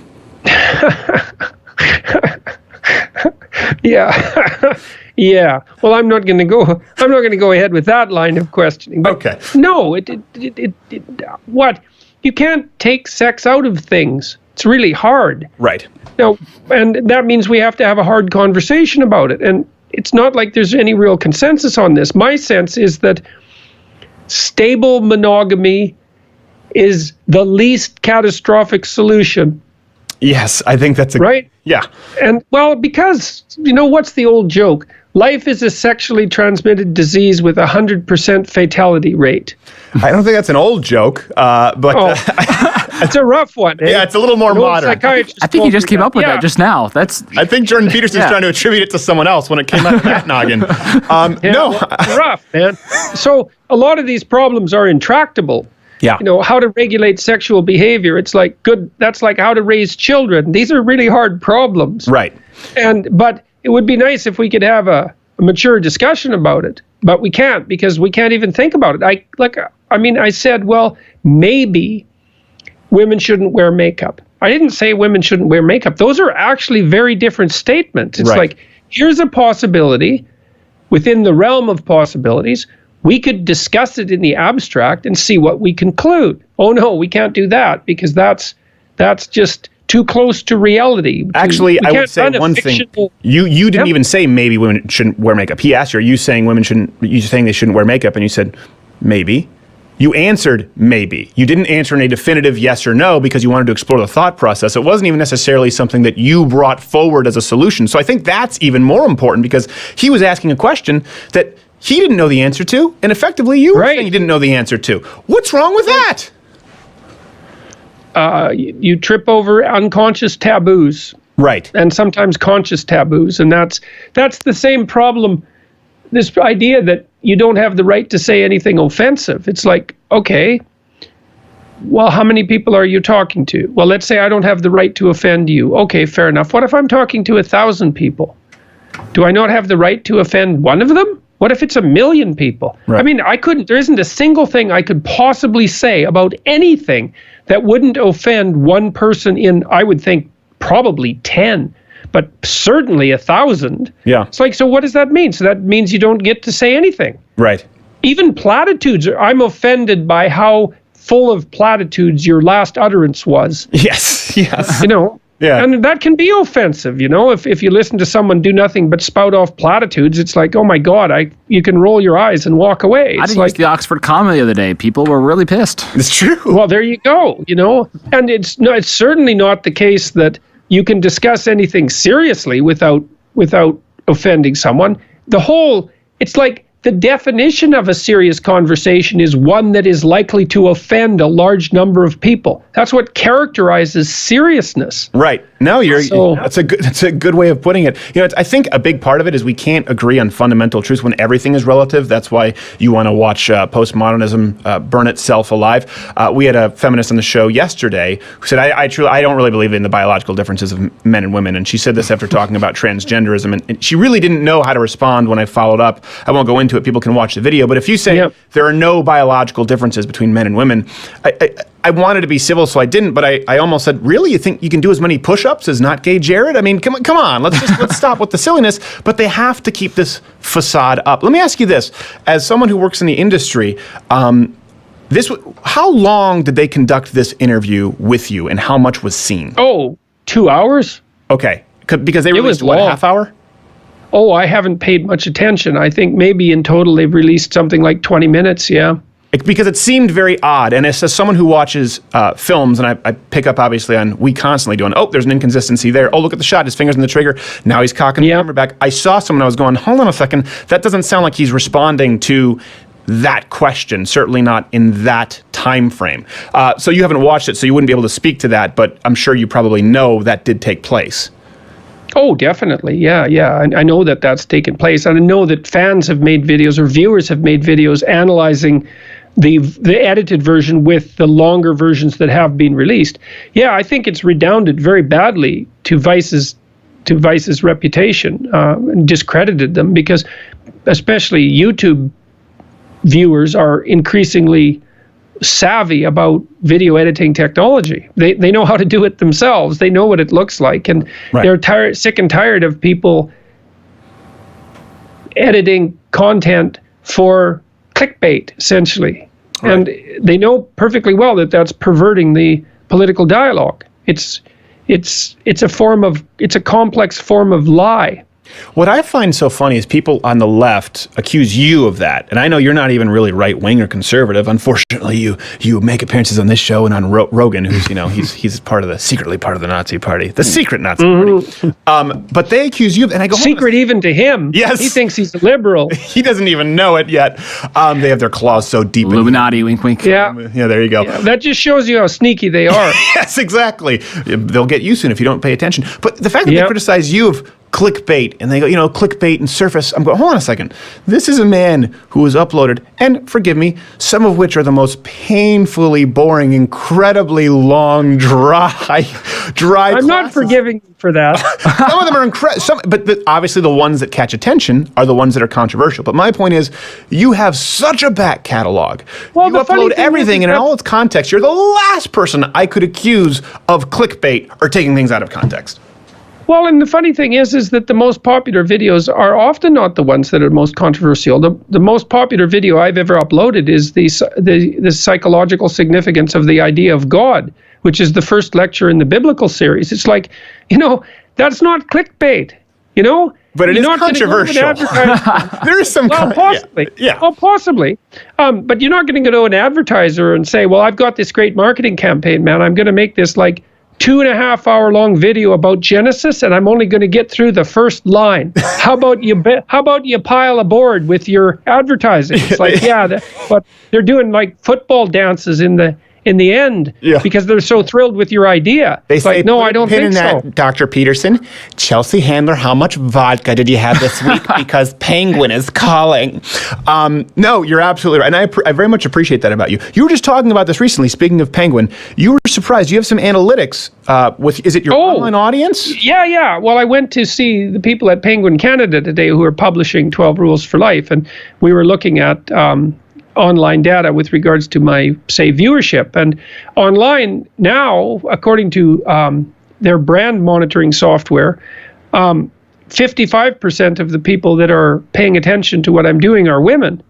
Speaker 13: Yeah. Yeah. Well, I'm not going to go ahead with that line of questioning. But
Speaker 1: okay.
Speaker 13: No, what? You can't take sex out of things. It's really hard.
Speaker 1: Right.
Speaker 13: Now, and that means we have to have a hard conversation about it. And it's not like there's any real consensus on this. My sense is that stable monogamy is the least catastrophic solution.
Speaker 1: Yes, I think that's
Speaker 13: right.
Speaker 1: Yeah.
Speaker 13: And well, because what's the old joke? Life is a sexually transmitted disease with 100% fatality rate.
Speaker 1: I don't think that's an old joke, but
Speaker 13: It's a rough one. Eh?
Speaker 1: Yeah, it's a little more modern.
Speaker 2: I think you just came up with that just now.
Speaker 1: I think Jordan Peterson's trying to attribute it to someone else when it came out of that noggin. No,
Speaker 13: it's rough, man. So a lot of these problems are intractable.
Speaker 1: Yeah.
Speaker 13: How to regulate sexual behavior. It's like that's like how to raise children. These are really hard problems.
Speaker 1: Right.
Speaker 13: But it would be nice if we could have a mature discussion about it. But we can't, because we can't even think about it. I said, well, maybe women shouldn't wear makeup. I didn't say women shouldn't wear makeup. Those are actually very different statements. It's like, here's a possibility within the realm of possibilities. We could discuss it in the abstract and see what we conclude. Oh no, we can't do that because that's just too close to reality.
Speaker 1: Actually, I would say one thing. You didn't even say maybe women shouldn't wear makeup. He asked you, are you saying you saying they shouldn't wear makeup? And you said, maybe. You answered maybe. You didn't answer in a definitive yes or no because you wanted to explore the thought process. It wasn't even necessarily something that you brought forward as a solution. So I think that's even more important because he was asking a question that he didn't know the answer to, and effectively you were saying you didn't know the answer to. What's wrong with that?
Speaker 13: You trip over unconscious taboos.
Speaker 1: Right.
Speaker 13: And sometimes conscious taboos. And that's the same problem, this idea that you don't have the right to say anything offensive. It's like, okay, well, how many people are you talking to? Well, let's say I don't have the right to offend you. Okay, fair enough. What if I'm talking to 1,000 people? Do I not have the right to offend one of them? What if it's 1,000,000 people? Right. I mean, there isn't a single thing I could possibly say about anything that wouldn't offend one person in, I would think, probably 10, but certainly 1,000.
Speaker 1: Yeah.
Speaker 13: It's like, so what does that mean? So that means you don't get to say anything.
Speaker 1: Right.
Speaker 13: Even platitudes. I'm offended by how full of platitudes your last utterance was.
Speaker 1: Yes.
Speaker 13: Yeah. And that can be offensive, if you listen to someone do nothing but spout off platitudes, it's like, oh my God, you can roll your eyes and walk away.
Speaker 2: I didn't use the Oxford comma the other day. People were really pissed.
Speaker 1: It's true.
Speaker 13: Well, there you go, and it's certainly not the case that you can discuss anything seriously without offending someone. It's like the definition of a serious conversation is one that is likely to offend a large number of people. That's what characterizes seriousness.
Speaker 1: Right. No, that's a good way of putting it. I think a big part of it is we can't agree on fundamental truths when everything is relative. That's why you want to watch postmodernism burn itself alive. We had a feminist on the show yesterday who said, I don't really believe in the biological differences of men and women. And she said this after talking about transgenderism. And she really didn't know how to respond when I followed up. I won't go into it. People can watch the video. But if you say there are no biological differences between men and women, I wanted to be civil, so I didn't, but I almost said, really? You think you can do as many push-ups as Not Gay Jared? I mean, come on. Let's stop with the silliness. But they have to keep this facade up. Let me ask you this. As someone who works in the industry, how long did they conduct this interview with you, and how much was seen?
Speaker 13: Oh, 2 hours?
Speaker 1: Okay. Because they released, a half hour?
Speaker 13: Oh, I haven't paid much attention. I think maybe in total they've released something like 20 minutes, yeah.
Speaker 1: Because it seemed very odd. And as someone who watches films, and I pick up obviously on, we constantly doing, there's an inconsistency there. Oh, look at the shot, his finger's on the trigger. Now he's cocking the camera back. I saw someone, I was going, hold on a second. That doesn't sound like he's responding to that question, certainly not in that time frame. So you haven't watched it, so you wouldn't be able to speak to that, but I'm sure you probably know that did take place.
Speaker 13: Oh, definitely. Yeah. I know that that's taken place. And I know that fans have made videos, or viewers have made videos analyzing the edited version with the longer versions that have been released. Yeah, I think it's redounded very badly to Vice's reputation, and discredited them, because especially YouTube viewers are increasingly savvy about video editing technology. They know how to do it themselves. They know what it looks like, and they're sick and tired of people editing content for clickbait, essentially. Right. And they know perfectly well that that's perverting the political dialogue. It's a complex form of lie.
Speaker 1: What I find so funny is people on the left accuse you of that. And I know you're not even really right-wing or conservative. Unfortunately, you make appearances on this show and on Rogan, who's, he's secretly part of the Nazi party. The secret Nazi party. But they accuse you of, and I go,
Speaker 13: secret even to him.
Speaker 1: Yes.
Speaker 13: He thinks he's a liberal.
Speaker 1: He doesn't even know it yet. They have their claws so deep.
Speaker 2: Illuminati, wink, wink.
Speaker 13: Yeah.
Speaker 1: Yeah, there you go.
Speaker 13: Yeah, that just shows you how sneaky they are.
Speaker 1: Yes, exactly. They'll get you soon if you don't pay attention. But the fact that they criticize you of clickbait, and they go, clickbait and surface. I'm going, hold on a second. This is a man who has uploaded, and forgive me, some of which are the most painfully boring, incredibly long, dry
Speaker 13: I'm
Speaker 1: classes.
Speaker 13: not forgiving you for that.
Speaker 1: Some of them are incredible, but obviously the ones that catch attention are the ones that are controversial. But my point is, you have such a back catalog.
Speaker 13: Well,
Speaker 1: you upload everything in all its context. You're the last person I could accuse of clickbait or taking things out of context.
Speaker 13: Well, and the funny thing is that the most popular videos are often not the ones that are most controversial. The most popular video I've ever uploaded is the psychological significance of the idea of God, which is the first lecture in the biblical series. It's like, that's not clickbait,
Speaker 1: But it is controversial. There is some...
Speaker 13: Well, possibly.
Speaker 1: Yeah.
Speaker 13: Well, possibly. But you're not going to go to an advertiser and say, well, I've got this great marketing campaign, man. I'm going to make this 2.5 hour long video about Genesis, and I'm only going to get through the first line. How about you pile a board with your advertising? It's like, but they're doing football dances in the end because they're so thrilled with your idea.
Speaker 1: They say,
Speaker 13: no, I don't think so.
Speaker 9: Dr. Peterson, Chelsea Handler, how much vodka did you have this week? Because Penguin is calling.
Speaker 1: No, you're absolutely right. And I very much appreciate that about you. You were just talking about this recently, speaking of Penguin. You were surprised. You have some analytics is it your online audience?
Speaker 13: Yeah. Well, I went to see the people at Penguin Canada today who are publishing 12 Rules for Life, and we were looking at online data with regards to my, say, viewership. And online now, according to their brand monitoring software, 55% of the people that are paying attention to what I'm doing are women.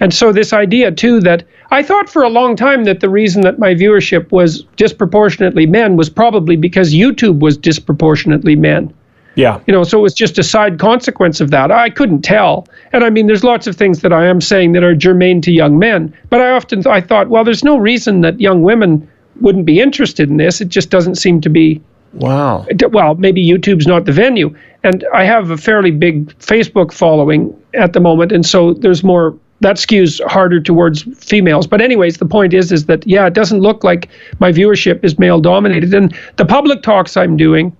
Speaker 13: And so this idea, too, that I thought for a long time that the reason that my viewership was disproportionately men was probably because YouTube was disproportionately men.
Speaker 1: Yeah.
Speaker 13: So it was just a side consequence of that. I couldn't tell. And I mean, there's lots of things that I am saying that are germane to young men. But I thought, well, there's no reason that young women wouldn't be interested in this. It just doesn't seem to be.
Speaker 1: Wow.
Speaker 13: Well, maybe YouTube's not the venue. And I have a fairly big Facebook following at the moment. And so there's more, that skews harder towards females. But anyways, the point is that, it doesn't look like my viewership is male dominated. And the public talks I'm doing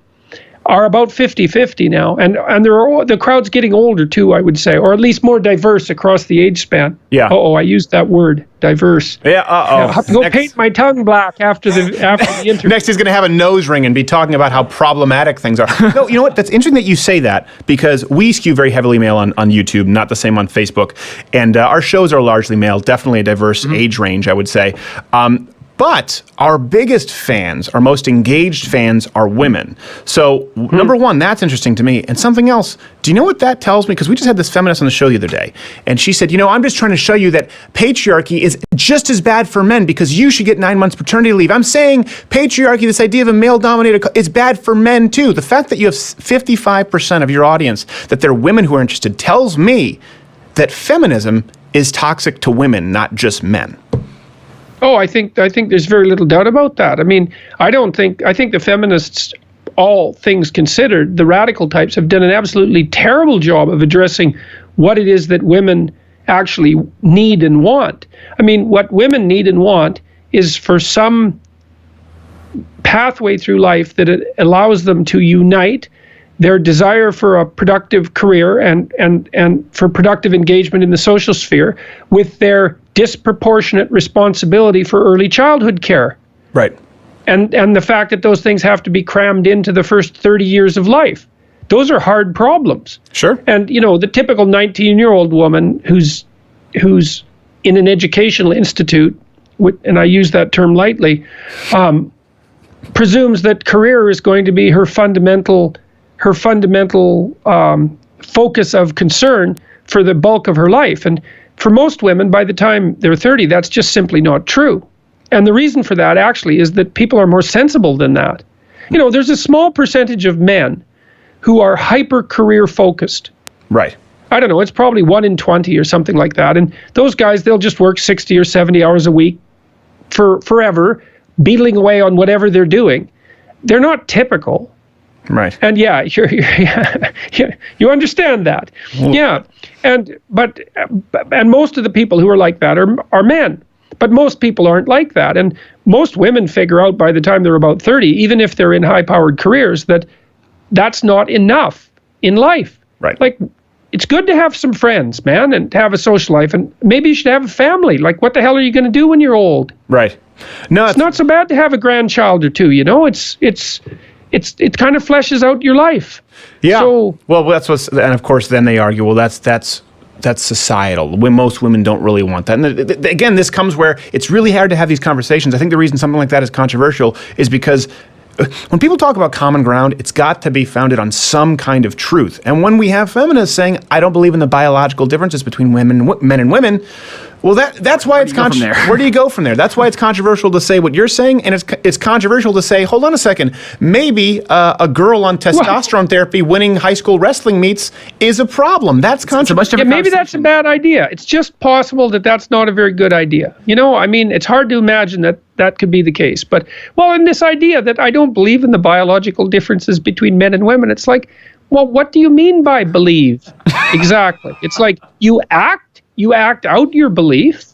Speaker 13: are about 50-50 now, and the crowd's getting older too, I would say, or at least more diverse across the age span.
Speaker 1: Yeah.
Speaker 13: I used that word, diverse.
Speaker 1: Yeah.
Speaker 13: I'll have to go paint my tongue black after the interview.
Speaker 1: Next, he's going to have a nose ring and be talking about how problematic things are. No, you know what? That's interesting that you say that, because we skew very heavily male on YouTube, not the same on Facebook, and our shows are largely male. Definitely a diverse age range, I would say. But our biggest fans, our most engaged fans are women. So number one, that's interesting to me. And something else, do you know what that tells me? Because we just had this feminist on the show the other day. And she said, I'm just trying to show you that patriarchy is just as bad for men because you should get 9 months paternity leave. I'm saying patriarchy, this idea of a male-dominated, is bad for men too. The fact that you have 55% of your audience, that they're women who are interested, tells me that feminism is toxic to women, not just men.
Speaker 13: Oh, I think there's very little doubt about that. I mean, I think the feminists, all things considered, the radical types have done an absolutely terrible job of addressing what it is that women actually need and want. I mean, what women need and want is for some pathway through life that it allows them to unite their desire for a productive career and for productive engagement in the social sphere with their disproportionate responsibility for early childhood care.
Speaker 1: Right.
Speaker 13: And the fact that those things have to be crammed into the first 30 years of life. Those are hard problems.
Speaker 1: Sure.
Speaker 13: And the typical 19-year-old woman who's in an educational institute, and I use that term lightly, presumes that career is going to be her fundamental focus of concern for the bulk of her life. And for most women, by the time they're 30, that's just simply not true. And the reason for that actually is that people are more sensible than that. There's a small percentage of men who are hyper career focused.
Speaker 1: Right.
Speaker 13: I don't know, it's probably 1 in 20 or something like that. And those guys, they'll just work 60 or 70 hours a week for forever, beetling away on whatever they're doing. They're not typical.
Speaker 1: Right.
Speaker 13: And yeah, you understand that. Yeah. And most of the people who are like that are men. But most people aren't like that. And most women figure out by the time they're about 30, even if they're in high-powered careers, that that's not enough in life.
Speaker 1: Right.
Speaker 13: Like, it's good to have some friends, man, and to have a social life. And maybe you should have a family. Like, what the hell are you going to do when you're old?
Speaker 1: Right. No,
Speaker 13: it's not so bad to have a grandchild or two, you know? It kind of fleshes out your life.
Speaker 1: Yeah.
Speaker 13: So,
Speaker 1: well, that's what's, and of course, then they argue, well, that's societal. Most women don't really want that. And again, this comes where it's really hard to have these conversations. I think the reason something like that is controversial is because when people talk about common ground, it's got to be founded on some kind of truth. And when we have feminists saying, I don't believe in the biological differences between men and women, well, that's why it's controversial. Where do you go from there? That's why it's controversial to say what you're saying, and it's controversial to say, hold on a second, maybe a girl on testosterone therapy winning high school wrestling meets is a problem. That's controversial.
Speaker 13: Yeah, maybe that's a bad idea. It's just possible that that's not a very good idea. You know, I mean, it's hard to imagine that could be the case. But, well, in this idea that I don't believe in the biological differences between men and women, it's like, well, what do you mean by believe? Exactly. It's like you act out your belief.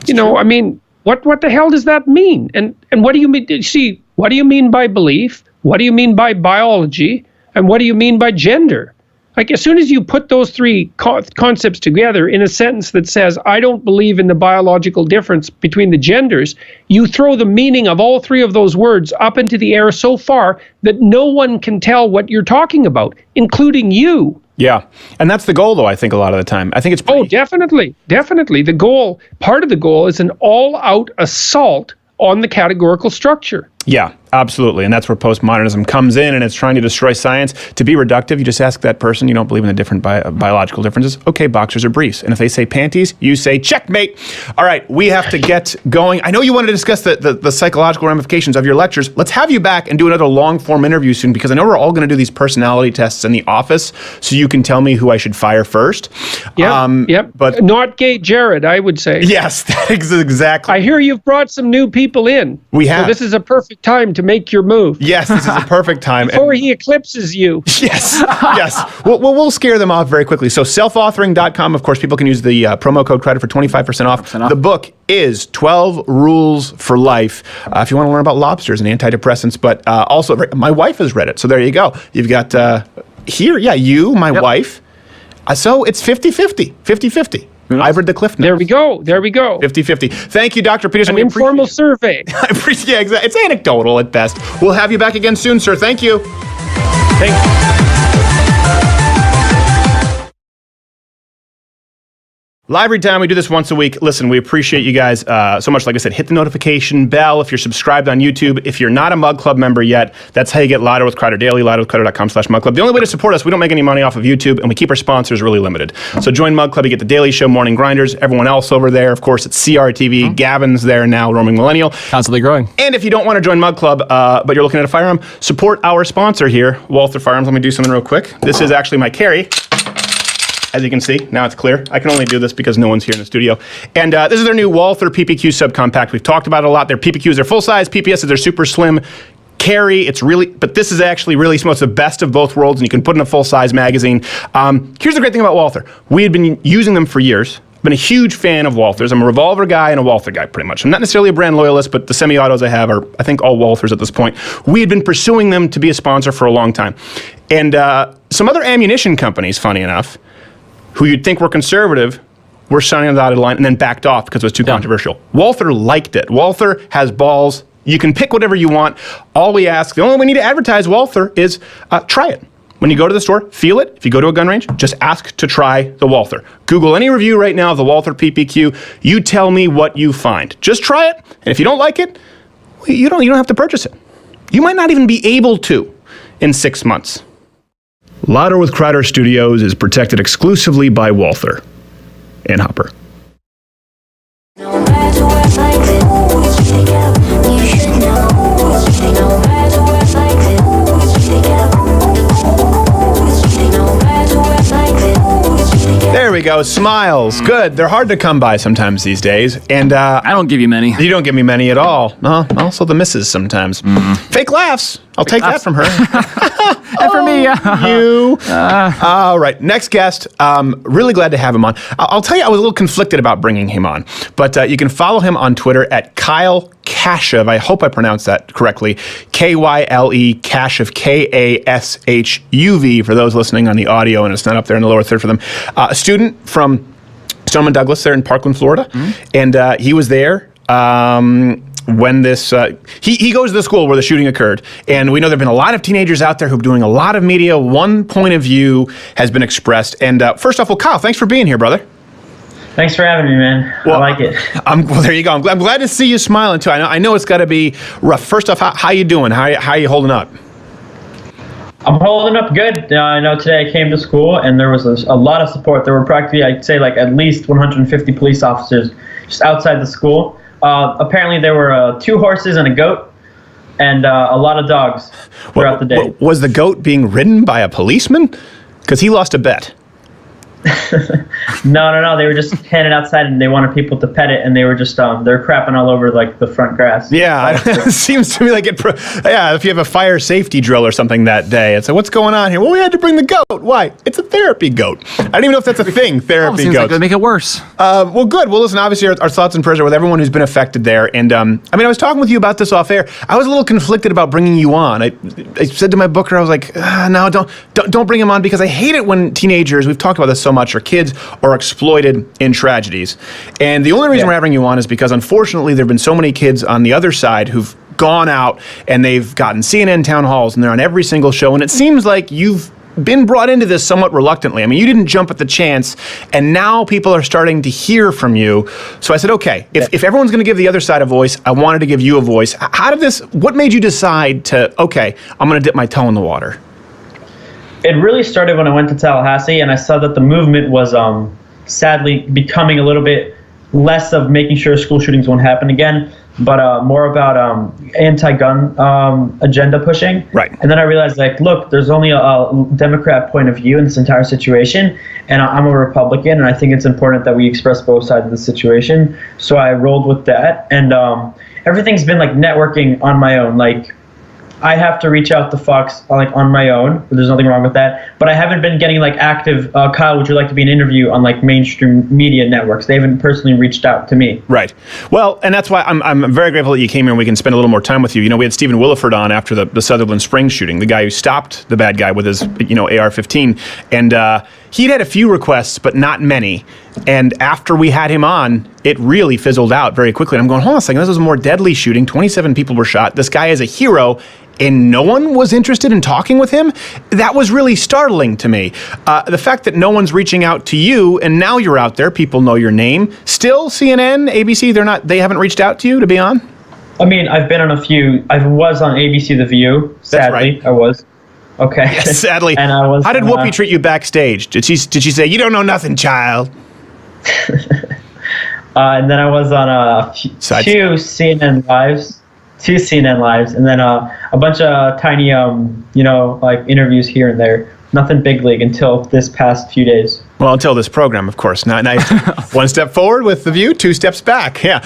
Speaker 13: You know, I mean, what the hell does that mean? And what do you mean? See, what do you mean by belief? What do you mean by biology? And what do you mean by gender? Like, as soon as you put those three concepts together in a sentence that says, I don't believe in the biological difference between the genders, you throw the meaning of all three of those words up into the air so far that no one can tell what you're talking about, including you.
Speaker 1: Yeah. And that's the goal, though, I think, a lot of the time. I think it's
Speaker 13: definitely. The goal, part of the goal is an all-out assault on the categorical structure.
Speaker 1: Yeah, absolutely. And that's where postmodernism comes in, and it's trying to destroy science. To be reductive, you just ask that person, you don't believe in the different biological differences. Okay, boxers or briefs. And if they say panties, you say checkmate. All right, we have to get going. I know you wanted to discuss the psychological ramifications of your lectures. Let's have you back and do another long-form interview soon, because I know we're all going to do these personality tests in the office, so you can tell me who I should fire first.
Speaker 13: Yep. But not gay Jared, I would say.
Speaker 1: Yes, that is exactly.
Speaker 13: I hear you've brought some new people in.
Speaker 1: We have.
Speaker 13: So this is a perfect time to make your move.
Speaker 1: Yes, this is a perfect time.
Speaker 13: Before he eclipses you.
Speaker 1: Yes, yes. We'll scare them off very quickly. So selfauthoring.com, of course, people can use the promo code credit for 25% off. The book is 12 Rules for Life. If you want to learn about lobsters and antidepressants, but also my wife has read it. So there you go. You've got my wife. So it's 50-50, 50-50. I've read the Cliff Notes.
Speaker 13: There we go.
Speaker 1: 50-50. Thank you, Dr. Peterson.
Speaker 13: An informal survey.
Speaker 1: I appreciate. Yeah, exactly. It's anecdotal at best. We'll have you back again soon, sir. Thank you. Thank you. Library Time, we do this once a week. Listen, we appreciate you guys so much. Like I said, hit the notification bell if you're subscribed on YouTube. If you're not a Mug Club member yet, that's how you get Louder with Crowder Daily, louderwithcrowder.com/Mug Club. The only way to support us, we don't make any money off of YouTube, and we keep our sponsors really limited. So join Mug Club. You get the Daily Show, Morning Grinders, everyone else over there. Of course, it's CRTV. Gavin's there now, Roaming Millennial.
Speaker 2: Constantly growing.
Speaker 1: And if you don't want to join Mug Club, but you're looking at a firearm, support our sponsor here, Walther Firearms. Let me do something real quick. This is actually my carry. As you can see, now it's clear. I can only do this because no one's here in the studio. And this is their new Walther PPQ subcompact. We've talked about it a lot. Their PPQs are full-size. PPSs are super slim. Carry, but this is actually really small. It's the best of both worlds, and you can put in a full-size magazine. Here's the great thing about Walther. We had been using them for years. Been a huge fan of Walthers. I'm a revolver guy and a Walther guy, pretty much. I'm not necessarily a brand loyalist, but the semi-autos I have are, I think, all Walthers at this point. We had been pursuing them to be a sponsor for a long time. And some other ammunition companies, funny enough, who you'd think were conservative, were signing on the dotted line and then backed off because it was too controversial. Walther liked it. Walther has balls. You can pick whatever you want. All we ask, the only way we need to advertise Walther is try it. When you go to the store, feel it. If you go to a gun range, just ask to try the Walther. Google any review right now of the Walther PPQ. You tell me what you find. Just try it. And if you don't like it, you don't have to purchase it. You might not even be able to in 6 months. Louder with Crowder Studios is protected exclusively by Walther and Hopper.
Speaker 11: No matter what I do, you should know.
Speaker 1: go. Smiles. Good. They're hard to come by sometimes these days. And
Speaker 2: I don't give you many.
Speaker 1: You don't give me many at all. Also the misses sometimes. Fake laughs. I'll take that from her.
Speaker 2: And for me,
Speaker 1: you. All right. Next guest. Really glad to have him on. I'll tell you, I was a little conflicted about bringing him on. But you can follow him on Twitter at Kyle Kashuv. I hope I pronounced that correctly. Kyle Kashuv, Kashuv, for those listening on the audio, and it's not up there in the lower third for them. A student from Stoneman Douglas there in Parkland, Florida. And he was there when this, he goes to the school where the shooting occurred. And we know there have been a lot of teenagers out there who are doing a lot of media. One point of view has been expressed. And first off, well, Kyle, thanks for being here, brother.
Speaker 16: Thanks for having me, man.
Speaker 1: Well,
Speaker 16: I like it.
Speaker 1: Well, there you go. I'm glad to see you smiling, too. I know it's got to be rough. First off, how you doing? How are you holding up?
Speaker 16: I'm holding up good. I know today I came to school, and there was a lot of support. There were practically, I'd say, like at least 150 police officers just outside the school. Apparently, there were 2 horses and a goat, and a lot of dogs throughout the day.
Speaker 1: Was the goat being ridden by a policeman? Because he lost a bet.
Speaker 16: No. They were just standing outside, and they wanted people to pet it, and they were just they're crapping all over like the front grass.
Speaker 1: Yeah, it seems to me like if you have a fire safety drill or something that day, it's like, what's going on here? Well, we had to bring the goat. Why? It's a therapy goat. I don't even know if that's a thing. Therapy
Speaker 2: seems
Speaker 1: goats.
Speaker 2: like they make it worse.
Speaker 1: Well, good. Well, listen. Obviously, our thoughts and prayers are with everyone who's been affected there. And I was talking with you about this off air. I was a little conflicted about bringing you on. I said to my booker, I was like, no, don't bring him on, because I hate it when teenagers. We've talked about this so much. Or kids are exploited in tragedies. And the only reason we're having you on is because, unfortunately, there have been so many kids on the other side who've gone out and they've gotten CNN town halls and they're on every single show. And it seems like you've been brought into this somewhat reluctantly. I mean, you didn't jump at the chance, and now people are starting to hear from you. So I said, okay, if everyone's going to give the other side a voice, I wanted to give you a voice. What made you decide to, okay, I'm going to dip my toe in the water?
Speaker 16: It really started when I went to Tallahassee, and I saw that the movement was sadly becoming a little bit less of making sure school shootings won't happen again, but more about anti-gun agenda pushing.
Speaker 1: Right.
Speaker 16: And then I realized, like, look, there's only a Democrat point of view in this entire situation, and I'm a Republican, and I think it's important that we express both sides of the situation. So I rolled with that, and everything's been like networking on my own. Like, I have to reach out to Fox like on my own. There's nothing wrong with that. But I haven't been getting like active, Kyle, would you like to be an interview on like mainstream media networks? They haven't personally reached out to me.
Speaker 1: Right. Well, and that's why I'm very grateful that you came here and we can spend a little more time with you. You know, we had Stephen Williford on after the Sutherland Springs shooting, the guy who stopped the bad guy with his, AR-15. And he'd had a few requests, but not many. And after we had him on, it really fizzled out very quickly. And I'm going, hold on a second, this was a more deadly shooting. 27 people were shot. This guy is a hero, and no one was interested in talking with him. That was really startling to me. The fact that no one's reaching out to you, and now you're out there, people know your name. Still, CNN, ABC, they haven't reached out to you to be on?
Speaker 16: I mean, I've been on a few. I was on ABC The View, sadly.
Speaker 1: That's right.
Speaker 16: I was. Okay.
Speaker 1: Yes, sadly.
Speaker 16: And I was.
Speaker 1: How did Whoopi treat you backstage? Did she say, you don't know nothing, child?
Speaker 16: And then I was on two CNN Lives, and then a bunch of tiny, like interviews here and there. Nothing big league until this past few days.
Speaker 1: Well, until this program, of course. Nice. One step forward with The View, 2 steps back. Yeah.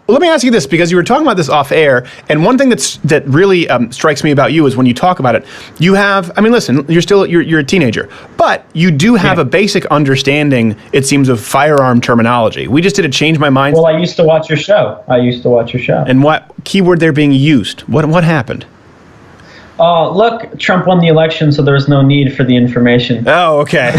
Speaker 1: Let me ask you this, because you were talking about this off air, and one thing that really strikes me about you is when you talk about it, you have, I mean, listen, you're a teenager, but you do have a basic understanding, it seems, of firearm terminology. We just did a Change My Mind.
Speaker 16: Well, I used to watch your show.
Speaker 1: And what keyword they're being used? What happened?
Speaker 16: Look, Trump won the election, so there's no need for the information.
Speaker 1: Oh, okay.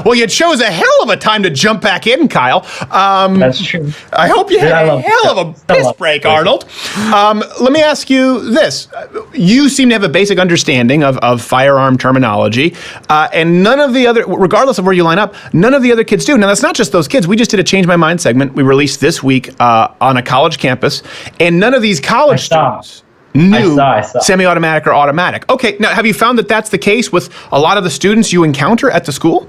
Speaker 1: Well, you chose a hell of a time to jump back in, Kyle.
Speaker 16: That's true.
Speaker 1: I hope you had a hell of a piss break, Arnold. Let me ask you this. You seem to have a basic understanding of firearm terminology, and none of the other, regardless of where you line up, none of the other kids do. Now, that's not just those kids. We just did a Change My Mind segment we released this week on a college campus, and none of these college students knew semi-automatic or automatic. Okay, now have you found that that's the case with a lot of the students you encounter at the school?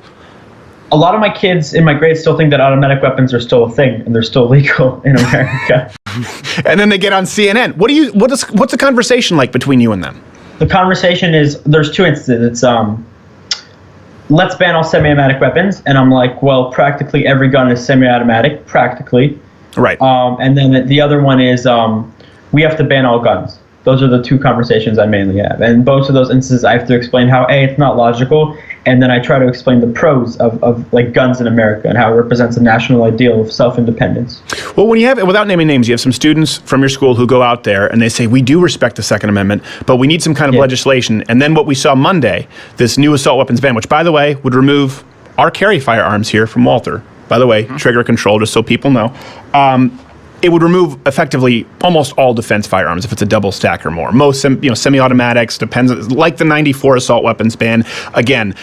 Speaker 16: A lot of my kids in my grade still think that automatic weapons are still a thing and they're still legal in America.
Speaker 1: And then they get on CNN. What's the conversation like between you and them?
Speaker 16: The conversation is, there's 2 instances. It's let's ban all semi-automatic weapons. And I'm like, well, practically every gun is semi-automatic, practically.
Speaker 1: Right.
Speaker 16: And then the other one is we have to ban all guns. Those are the two conversations I mainly have. And both of those instances, I have to explain how, A, it's not logical, and then I try to explain the pros of like guns in America and how it represents a national ideal of self-independence.
Speaker 1: Well, when you have, without naming names, you have some students from your school who go out there and they say, we do respect the Second Amendment, but we need some kind of legislation. And then what we saw Monday, this new assault weapons ban, which, by the way, would remove our carry firearms here from Walter. By the way, trigger control, just so people know. It would remove effectively almost all defense firearms if it's a double stack or more. Most semi-automatics, depends, like the 94 assault weapons ban. Again,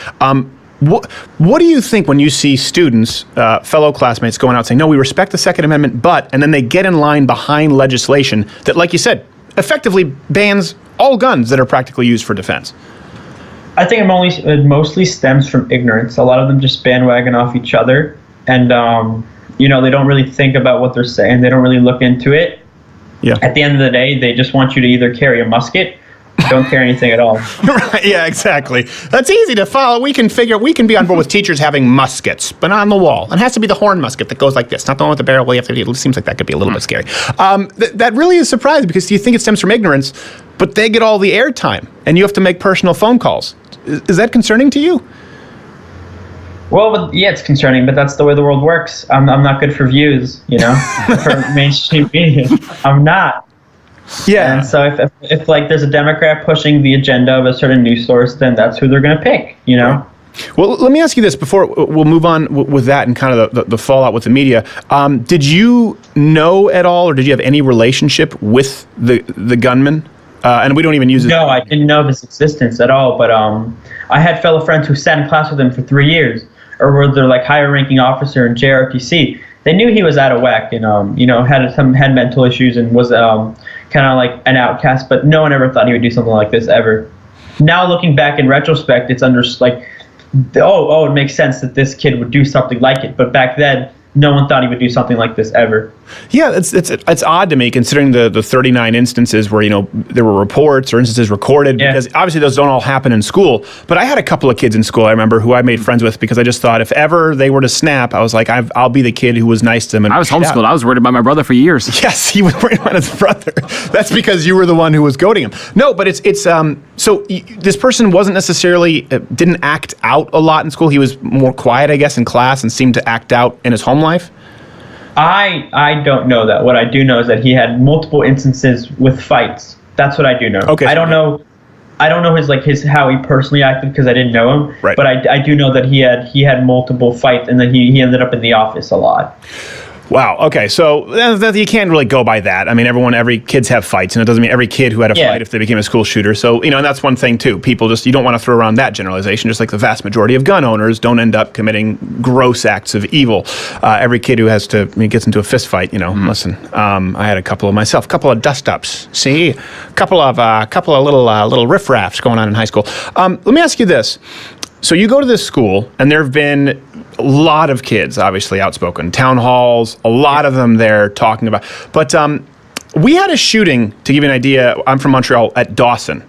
Speaker 1: what do you think when you see students, fellow classmates going out saying, no, we respect the Second Amendment, but, and then they get in line behind legislation that, like you said, effectively bans all guns that are practically used for defense?
Speaker 16: I think it mostly stems from ignorance. A lot of them just bandwagon off each other, and they don't really think about what they're saying. They don't really look into it.
Speaker 1: Yeah.
Speaker 16: At the end of the day, they just want you to either carry a musket or don't carry anything at all.
Speaker 1: Right, yeah, exactly. That's easy to follow. We can be on board with teachers having muskets, but on the wall. It has to be the horn musket that goes like this, not the one with the barrel. It seems like that could be a little bit scary. That really is surprising because you think it stems from ignorance, but they get all the airtime, and you have to make personal phone calls. Is that concerning to you?
Speaker 16: Well, yeah, it's concerning, but that's the way the world works. I'm not good for views, for mainstream media. I'm not.
Speaker 1: Yeah.
Speaker 16: And so if like there's a Democrat pushing the agenda of a certain news source, then that's who they're going to pick, Right.
Speaker 1: Well, let me ask you this before we'll move on with that and kind of the fallout with the media. Did you know at all, or did you have any relationship with the gunman? And we don't even use it.
Speaker 16: No, I didn't know of his existence at all. But I had fellow friends who sat in class with him for 3 years, or were their like higher ranking officer in JRPC. They knew he was out of whack and had mental issues and was kind of like an outcast. But no one ever thought he would do something like this ever. Now looking back in retrospect, it's it makes sense that this kid would do something like it. But back then, no one thought he would do something like this ever.
Speaker 1: Yeah, it's odd to me considering the 39 instances where there were reports or instances recorded, because obviously those don't all happen in school. But I had a couple of kids in school I remember who I made friends with because I just thought if ever they were to snap, I was like, I'll be the kid who was nice to them. And
Speaker 2: I was homeschooled. I was worried about my brother for years.
Speaker 1: Yes, he was worried about his brother. That's because you were the one who was goading him. No, but so this person wasn't necessarily didn't act out a lot in school. He was more quiet, I guess, in class and seemed to act out in his home life.
Speaker 16: I don't know that. What I do know is that he had multiple instances with fights. That's what I do know. Okay. I don't know his how he personally acted because I didn't know him.
Speaker 1: Right.
Speaker 16: But I do know that he had multiple fights and then he ended up in the office a lot.
Speaker 1: Wow. Okay. So you can't really go by that. I mean, every kids have fights, and it doesn't mean every kid who had a fight if they became a school shooter. So, and that's one thing too. People you don't want to throw around that generalization, just like the vast majority of gun owners don't end up committing gross acts of evil. Every kid who gets into a fist fight, listen, I had a couple of myself, a couple of dust ups. See, a couple of little riffraffs going on in high school. Let me ask you this. So you go to this school, and there have been a lot of kids, obviously outspoken, town halls, a lot of them there talking about. But we had a shooting, to give you an idea, I'm from Montreal, at Dawson.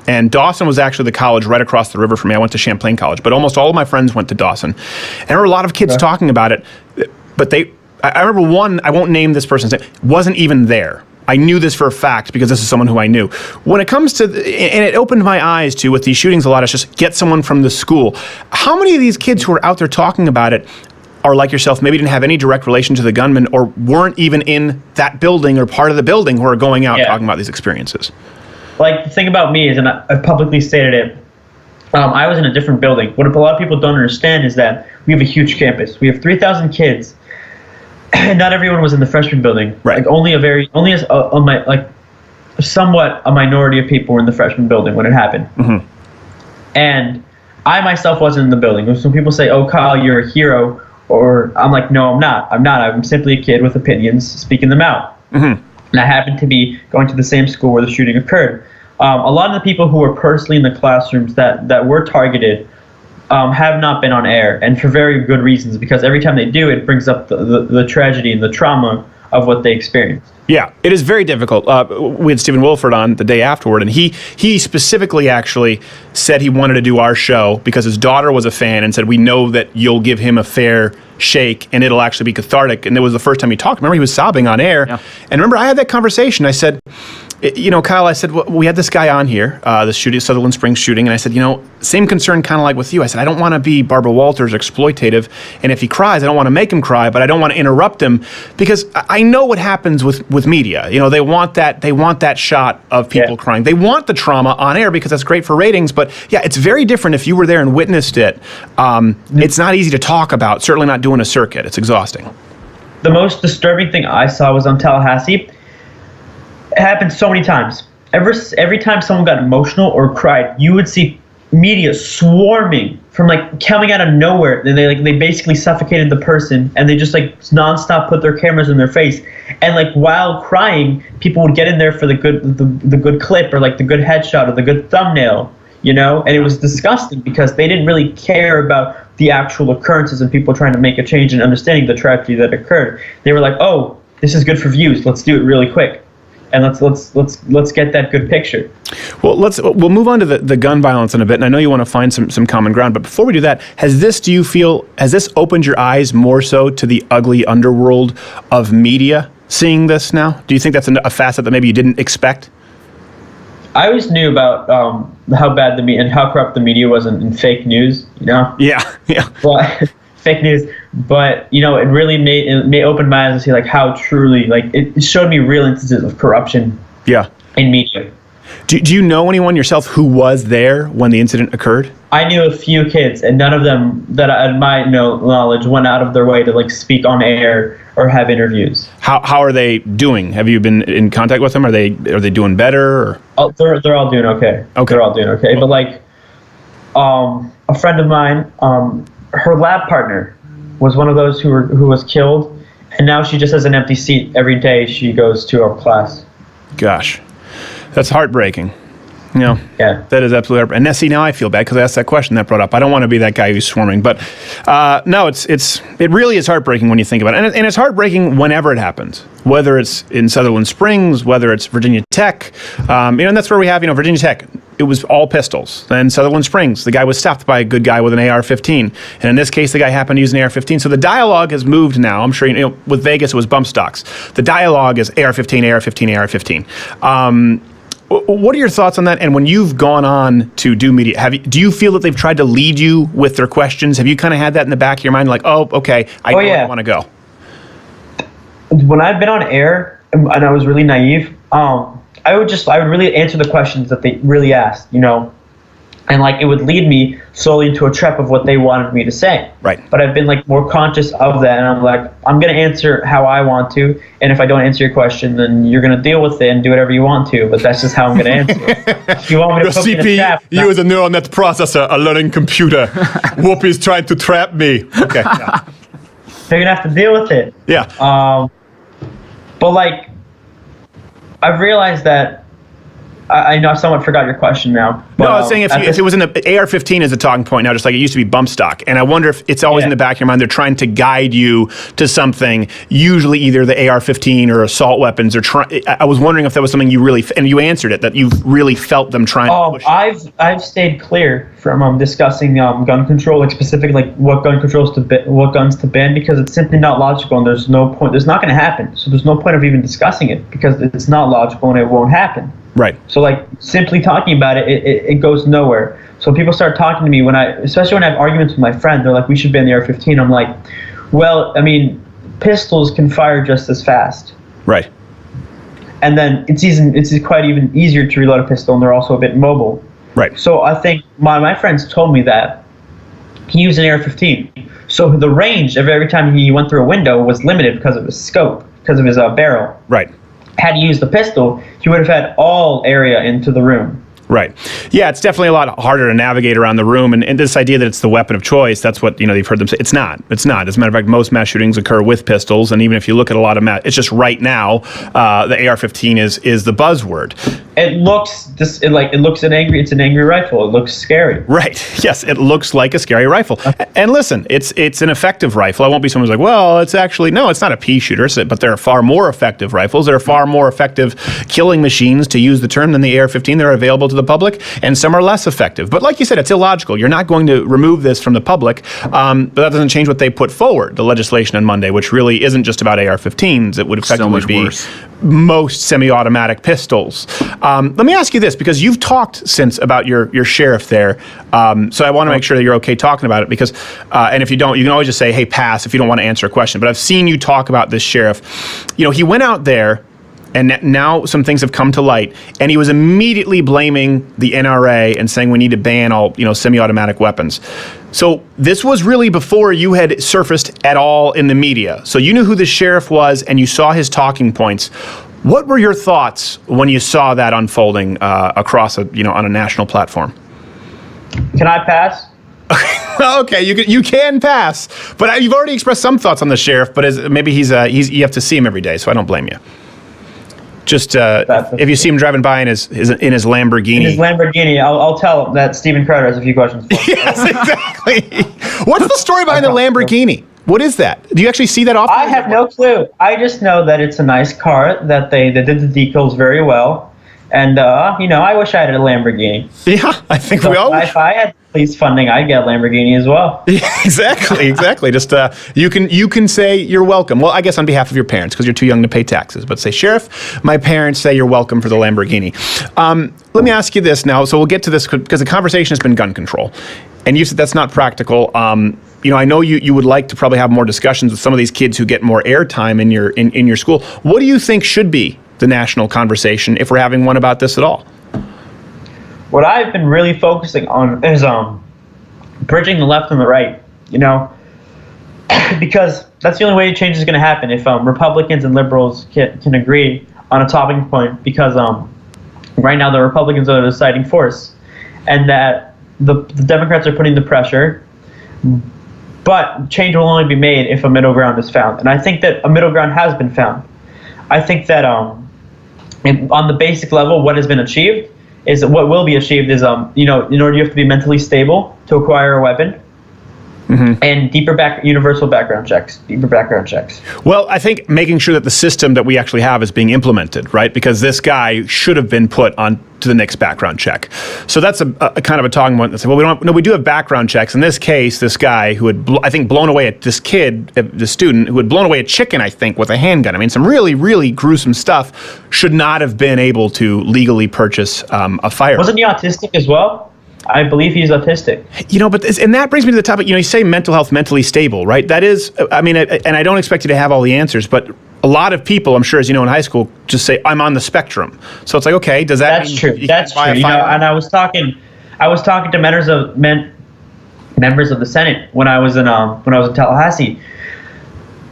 Speaker 1: And Dawson was actually the college right across the river from me. I went to Champlain College, but almost all of my friends went to Dawson. And there were a lot of kids talking about it, but I remember one, I won't name this person, wasn't even there. I knew this for a fact because this is someone who I knew. When it comes to, and it opened my eyes to, with these shootings a lot, it's just get someone from the school. How many of these kids who are out there talking about it are like yourself, maybe didn't have any direct relation to the gunman or weren't even in that building or part of the building who are going out talking about these experiences?
Speaker 16: Like, the thing about me is, and I've publicly stated it, I was in a different building. What a lot of people don't understand is that we have a huge campus. We have 3,000 kids. And not everyone was in the freshman building. Right. Like somewhat a minority of people were in the freshman building when it happened.
Speaker 1: Mm-hmm.
Speaker 16: And I myself wasn't in the building. Some people say, "Oh, Kyle, you're a hero," or I'm like, "No, I'm not. I'm simply a kid with opinions, speaking them out."
Speaker 1: Mm-hmm.
Speaker 16: And I happened to be going to the same school where the shooting occurred. A lot of the people who were personally in the classrooms that were targeted have not been on air, and for very good reasons, because every time they do, it brings up the tragedy and the trauma of what they experienced.
Speaker 1: Yeah, it is very difficult. We had Stephen Wilford on the day afterward, and he specifically actually said he wanted to do our show because his daughter was a fan and said, we know that you'll give him a fair shake and it'll actually be cathartic. And it was the first time he talked. Remember, he was sobbing on air. Yeah. And remember, I had that conversation. I said, Kyle, I said, well, we had this guy on here, the shooting, Sutherland Springs shooting, and I said, same concern kind of like with you. I said, I don't want to be Barbara Walters exploitative, and if he cries, I don't want to make him cry, but I don't want to interrupt him because I know what happens with media. They want that shot of people crying. They want the trauma on air because that's great for ratings, but yeah, it's very different if you were there and witnessed it. It's not easy to talk about, certainly not doing a circuit. It's exhausting.
Speaker 16: The most disturbing thing I saw was on Tallahassee. It happened so many times. Every time someone got emotional or cried, you would see media swarming from coming out of nowhere. And they basically suffocated the person, and they just nonstop put their cameras in their face. And while crying, people would get in there for the good clip or the good headshot or the good thumbnail, And it was disgusting because they didn't really care about the actual occurrences and people trying to make a change and understanding the tragedy that occurred. They were like, "Oh, this is good for views. Let's do it really quick." And let's get that good picture.
Speaker 1: Well, we'll move on to the gun violence in a bit, and I know you want to find some common ground. But before we do that, has this opened your eyes more so to the ugly underworld of media? Seeing this now, do you think that's a facet that maybe you didn't expect?
Speaker 16: I always knew about how bad the media and how corrupt the media was in fake news.
Speaker 1: Yeah.
Speaker 16: But fake news. But it really may open my eyes to see how truly it showed me real instances of corruption.
Speaker 1: Yeah.
Speaker 16: In media.
Speaker 1: Do you know anyone yourself who was there when the incident occurred?
Speaker 16: I knew a few kids, and none of them that at my knowledge went out of their way to speak on air or have interviews.
Speaker 1: How are they doing? Have you been in contact with them? Are they doing better? Or?
Speaker 16: Oh, they're all doing okay. They're all doing okay. But a friend of mine, her lab partner was one of those who was killed, and now she just has an empty seat every day she goes to our class. Gosh,
Speaker 1: that's heartbreaking. Yeah, that is absolutely heartbreaking. And see, now I feel bad because I asked that question that brought up. I don't want to be that guy who's swarming, but no, it really is heartbreaking when you think about it, and it's heartbreaking whenever it happens, whether it's in Sutherland Springs, whether it's Virginia Tech, and that's where we have Virginia Tech. It was all pistols. Then Sutherland Springs, the guy was stopped by a good guy with an AR-15. And in this case, the guy happened to use an AR-15. So the dialogue has moved now. I'm sure, with Vegas, it was bump stocks. The dialogue is AR-15, AR-15, AR-15. What are your thoughts on that? And when you've gone on to do media, do you feel that they've tried to lead you with their questions? Have you kind of had that in the back of your mind, oh, okay, I know where I want to go?
Speaker 16: When I've been on air and I was really naive, I would really answer the questions that they really asked, and it would lead me slowly into a trap of what they wanted me to say.
Speaker 1: Right.
Speaker 16: But I've been more conscious of that, and I'm going to answer how I want to, and if I don't answer your question, then you're going to deal with it and do whatever you want to. But that's just how I'm going to answer it. If you want me to put me in a trap,
Speaker 1: you as a neural net processor, a learning computer. Whoopi's trying to trap me. Okay. Yeah.
Speaker 16: You're going to have to deal with it.
Speaker 1: Yeah.
Speaker 16: But I've realized that I know I somewhat forgot your question now. But,
Speaker 1: no, I was saying if it was in the AR-15 is a talking point now, just like it used to be bump stock. And I wonder if it's always in the back of your mind, they're trying to guide you to something, usually either the AR-15 or assault weapons. I was wondering if that was something you really, and you answered it, that you've really felt them trying to push.
Speaker 16: I've stayed clear from discussing gun control, specifically what gun controls what guns to ban, because it's simply not logical and there's no point. There's not going to happen. So there's no point of even discussing it because it's not logical and it won't happen.
Speaker 1: Right.
Speaker 16: So simply talking about it goes nowhere. So people start talking to me especially when I have arguments with my friend, they're like, we should ban the AR-15. I'm like, well, pistols can fire just as fast.
Speaker 1: Right.
Speaker 16: And then it's quite even easier to reload a pistol, and they're also a bit mobile.
Speaker 1: Right.
Speaker 16: So I think my friends told me that he used an AR-15. So the range of every time he went through a window was limited because of his scope, because of his barrel.
Speaker 1: Right.
Speaker 16: Had he used the pistol, he would have had all area into the room.
Speaker 1: Right. Yeah, it's definitely a lot harder to navigate around the room. And this idea that it's the weapon of choice, that's what, you've heard them say. It's not. It's not. As a matter of fact, most mass shootings occur with pistols. And even if you look at a lot of it's just right now, the AR-15 is the buzzword.
Speaker 16: It looks it's an angry rifle. It looks scary.
Speaker 1: Right. Yes, it looks like a scary rifle. And listen, it's an effective rifle. I won't be someone who's like, well, it's actually, no, it's not a pea shooter, but there are far more effective rifles. There are far more effective killing machines, to use the term, than the AR-15 that are available to the public, and some are less effective. But like you said, it's illogical. You're not going to remove this from the public, but that doesn't change what they put forward, the legislation on Monday, which really isn't just about AR-15s. It would effectively be most semi-automatic pistols. Let me ask you this, because you've talked since about your sheriff there, so I want to make sure that you're okay talking about it, because, and if you don't, you can always just say, hey, pass, if you don't want to answer a question. But I've seen you talk about this sheriff. He went out there, and now some things have come to light, and he was immediately blaming the NRA and saying we need to ban all, semi-automatic weapons. So this was really before you had surfaced at all in the media. So you knew who the sheriff was, and you saw his talking points. What were your thoughts when you saw that unfolding across on a national platform?
Speaker 16: Can I pass?
Speaker 1: Okay, you can pass, but you've already expressed some thoughts on the sheriff. But maybe you have to see him every day, so I don't blame you. Just if you see him driving by in his Lamborghini. In
Speaker 16: his Lamborghini, I'll tell him that Stephen Crowder has a few questions for him.
Speaker 1: Yes, exactly. What's the story behind the Lamborghini? What is that? Do you actually see that often?
Speaker 16: I have no clue. I just know that it's a nice car, that they did the decals very well. And, I wish I had a Lamborghini.
Speaker 1: Yeah, I think we all.
Speaker 16: If I had police funding, I'd get a Lamborghini as well.
Speaker 1: Yeah, exactly. Just you can say you're welcome. Well, I guess on behalf of your parents, because you're too young to pay taxes. But say, Sheriff, my parents say you're welcome for the Lamborghini. Let me ask you this now. So we'll get to this, because the conversation has been gun control, and you said that's not practical. I know you would like to probably have more discussions with some of these kids who get more airtime in your school. What do you think should be the national conversation, if we're having one about this at all?
Speaker 16: What I've been really focusing on is bridging the left and the right, because that's the only way change is going to happen, if Republicans and liberals can agree on a talking point, because right now the Republicans are the deciding force, and that the Democrats are putting the pressure, but change will only be made if a middle ground is found. And I think that a middle ground has been found. I think that on the basic level, what has been achieved is what will be achieved is, in order you have to be mentally stable to acquire a weapon. Mm-hmm. And universal background checks.
Speaker 1: Well, I think making sure that the system that we actually have is being implemented, right? Because this guy should have been put on to the next background check. So that's a kind of a talking point. Well, we do have background checks. In this case, this guy who had, blown away this kid, the student who had blown away a chicken, I think, with a handgun. I mean, some really, really gruesome stuff, should not have been able to legally purchase a firearm.
Speaker 16: Wasn't he autistic as well? I believe he's autistic.
Speaker 1: And that brings me to the topic. You say mental health, mentally stable, right? That is, and I don't expect you to have all the answers, but a lot of people, I'm sure, as you know, in high school, just say, I'm on the spectrum. So it's like, okay, does that
Speaker 16: That's true. That's true. And I was talking to members of the Senate when I was in Tallahassee.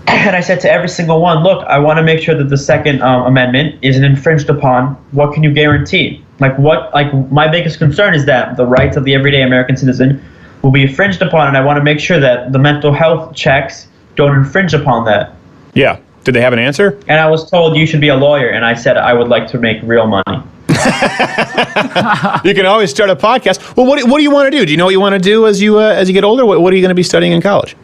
Speaker 16: And I said to every single one, look, I want to make sure that the Second Amendment isn't infringed upon. What can you guarantee? My biggest concern is that the rights of the everyday American citizen will be infringed upon, and I want to make sure that the mental health checks don't infringe upon that.
Speaker 1: Yeah. Did they have an answer?
Speaker 16: And I was told you should be a lawyer, and I said I would like to make real money.
Speaker 1: You can always start a podcast. Well, what do you want to do? Do you know what you want to do as you get older? What are you going to be studying in college?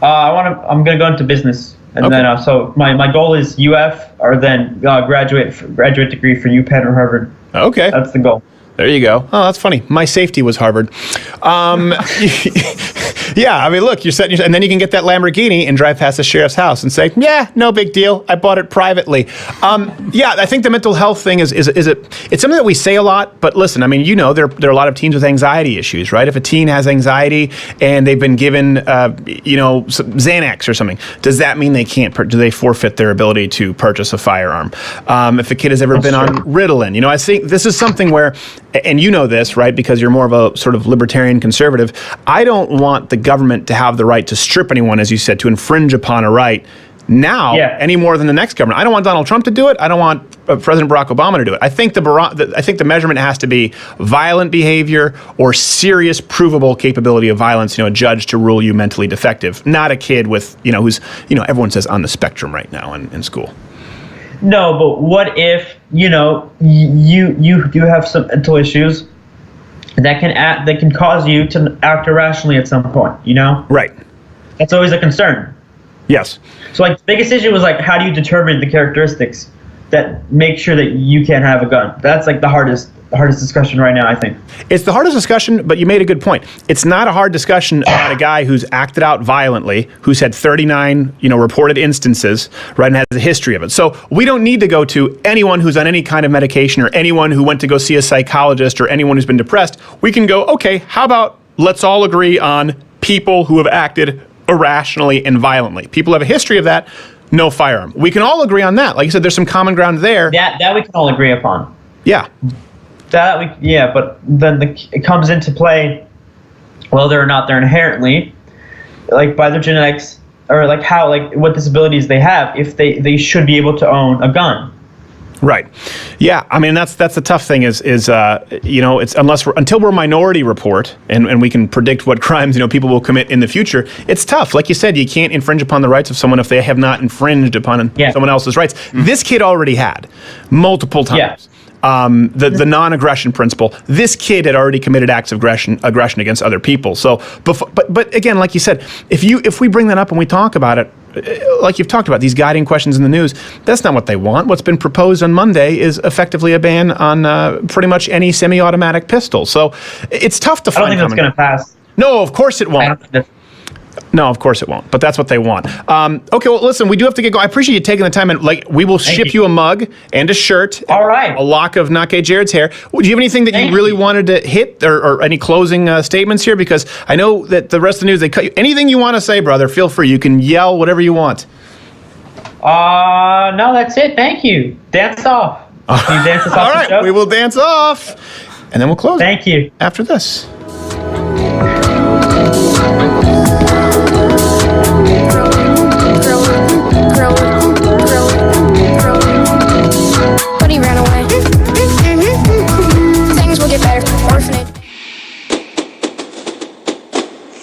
Speaker 16: I'm going to go into business, and then so my goal is UF, or then graduate degree for UPenn or Harvard.
Speaker 1: Okay,
Speaker 16: that's the goal.
Speaker 1: There you go. Oh, that's funny. My safety was Harvard. Yeah, look, you're setting and then you can get that Lamborghini and drive past the sheriff's house and say, yeah, no big deal. I bought it privately. Yeah, I think the mental health thing it's something that we say a lot, but listen, there are a lot of teens with anxiety issues, right? If a teen has anxiety and they've been given, Xanax or something, does that mean they can't, do they forfeit their ability to purchase a firearm? If a kid has ever been on Ritalin, I think this is something where, and you know this, right, because you're more of a sort of libertarian conservative, I don't want the government to have the right to strip anyone, as you said, to infringe upon a right now any more than the next government. I don't want Donald Trump to do it. I don't want President Barack Obama to do it. I think the measurement has to be violent behavior or serious provable capability of violence, a judge to rule you mentally defective, not a kid with, who's, everyone says on the spectrum right now in school.
Speaker 16: No, but what if, you do have some mental issues that can cause you to act irrationally at some point,
Speaker 1: Right.
Speaker 16: That's always a concern.
Speaker 1: Yes.
Speaker 16: So the biggest issue was how do you determine the characteristics that make sure that you can't have a gun? That's the hardest discussion right now, I think. It's
Speaker 1: the hardest discussion, but you made a good point. It's not a hard discussion about a guy who's acted out violently, who's had 39, reported instances, right, and has a history of it. So we don't need to go to anyone who's on any kind of medication or anyone who went to go see a psychologist or anyone who's been depressed. We can go, okay, how about let's all agree on people who have acted irrationally and violently. People have a history of that, no firearm. We can all agree on that. Like you said, there's some common ground there.
Speaker 16: That we can all agree upon.
Speaker 1: Yeah.
Speaker 16: But then it comes into play whether or not they're inherently, by their genetics, or what disabilities they have, if they should be able to own a gun.
Speaker 1: Right. Yeah. I mean, that's the tough thing is it's until we're minority report and we can predict what crimes, people will commit in the future. It's tough. Like you said, you can't infringe upon the rights of someone if they have not infringed upon someone else's rights. This kid already had multiple times. Yeah. The non-aggression principle. This kid had already committed acts of aggression against other people. So, but again, like you said, if we bring that up and we talk about it, like you've talked about these guiding questions in the news, that's not what they want. What's been proposed on Monday is effectively a ban on pretty much any semi-automatic pistol. So it's tough to find.
Speaker 16: I don't think that's going to pass.
Speaker 1: No, of course it won't. No, of course it won't. But that's what they want. Okay, well, listen, we do have to get going. I appreciate you taking the time, and we will ship you a mug and a shirt.
Speaker 16: All right.
Speaker 1: A lock of Not Gay Jared's hair. Do you have anything that you really wanted to hit, or any closing statements here? Because I know that the rest of the news, they cut you. Anything you want to say, brother? Feel free. You can yell whatever you want.
Speaker 16: No, that's it. Thank you. Dance off. Can you dance us off?
Speaker 1: All right,
Speaker 16: the show?
Speaker 1: We will dance off, and then we'll close.
Speaker 16: Thank you.
Speaker 1: After this.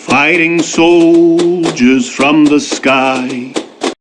Speaker 10: Fighting soldiers from the sky,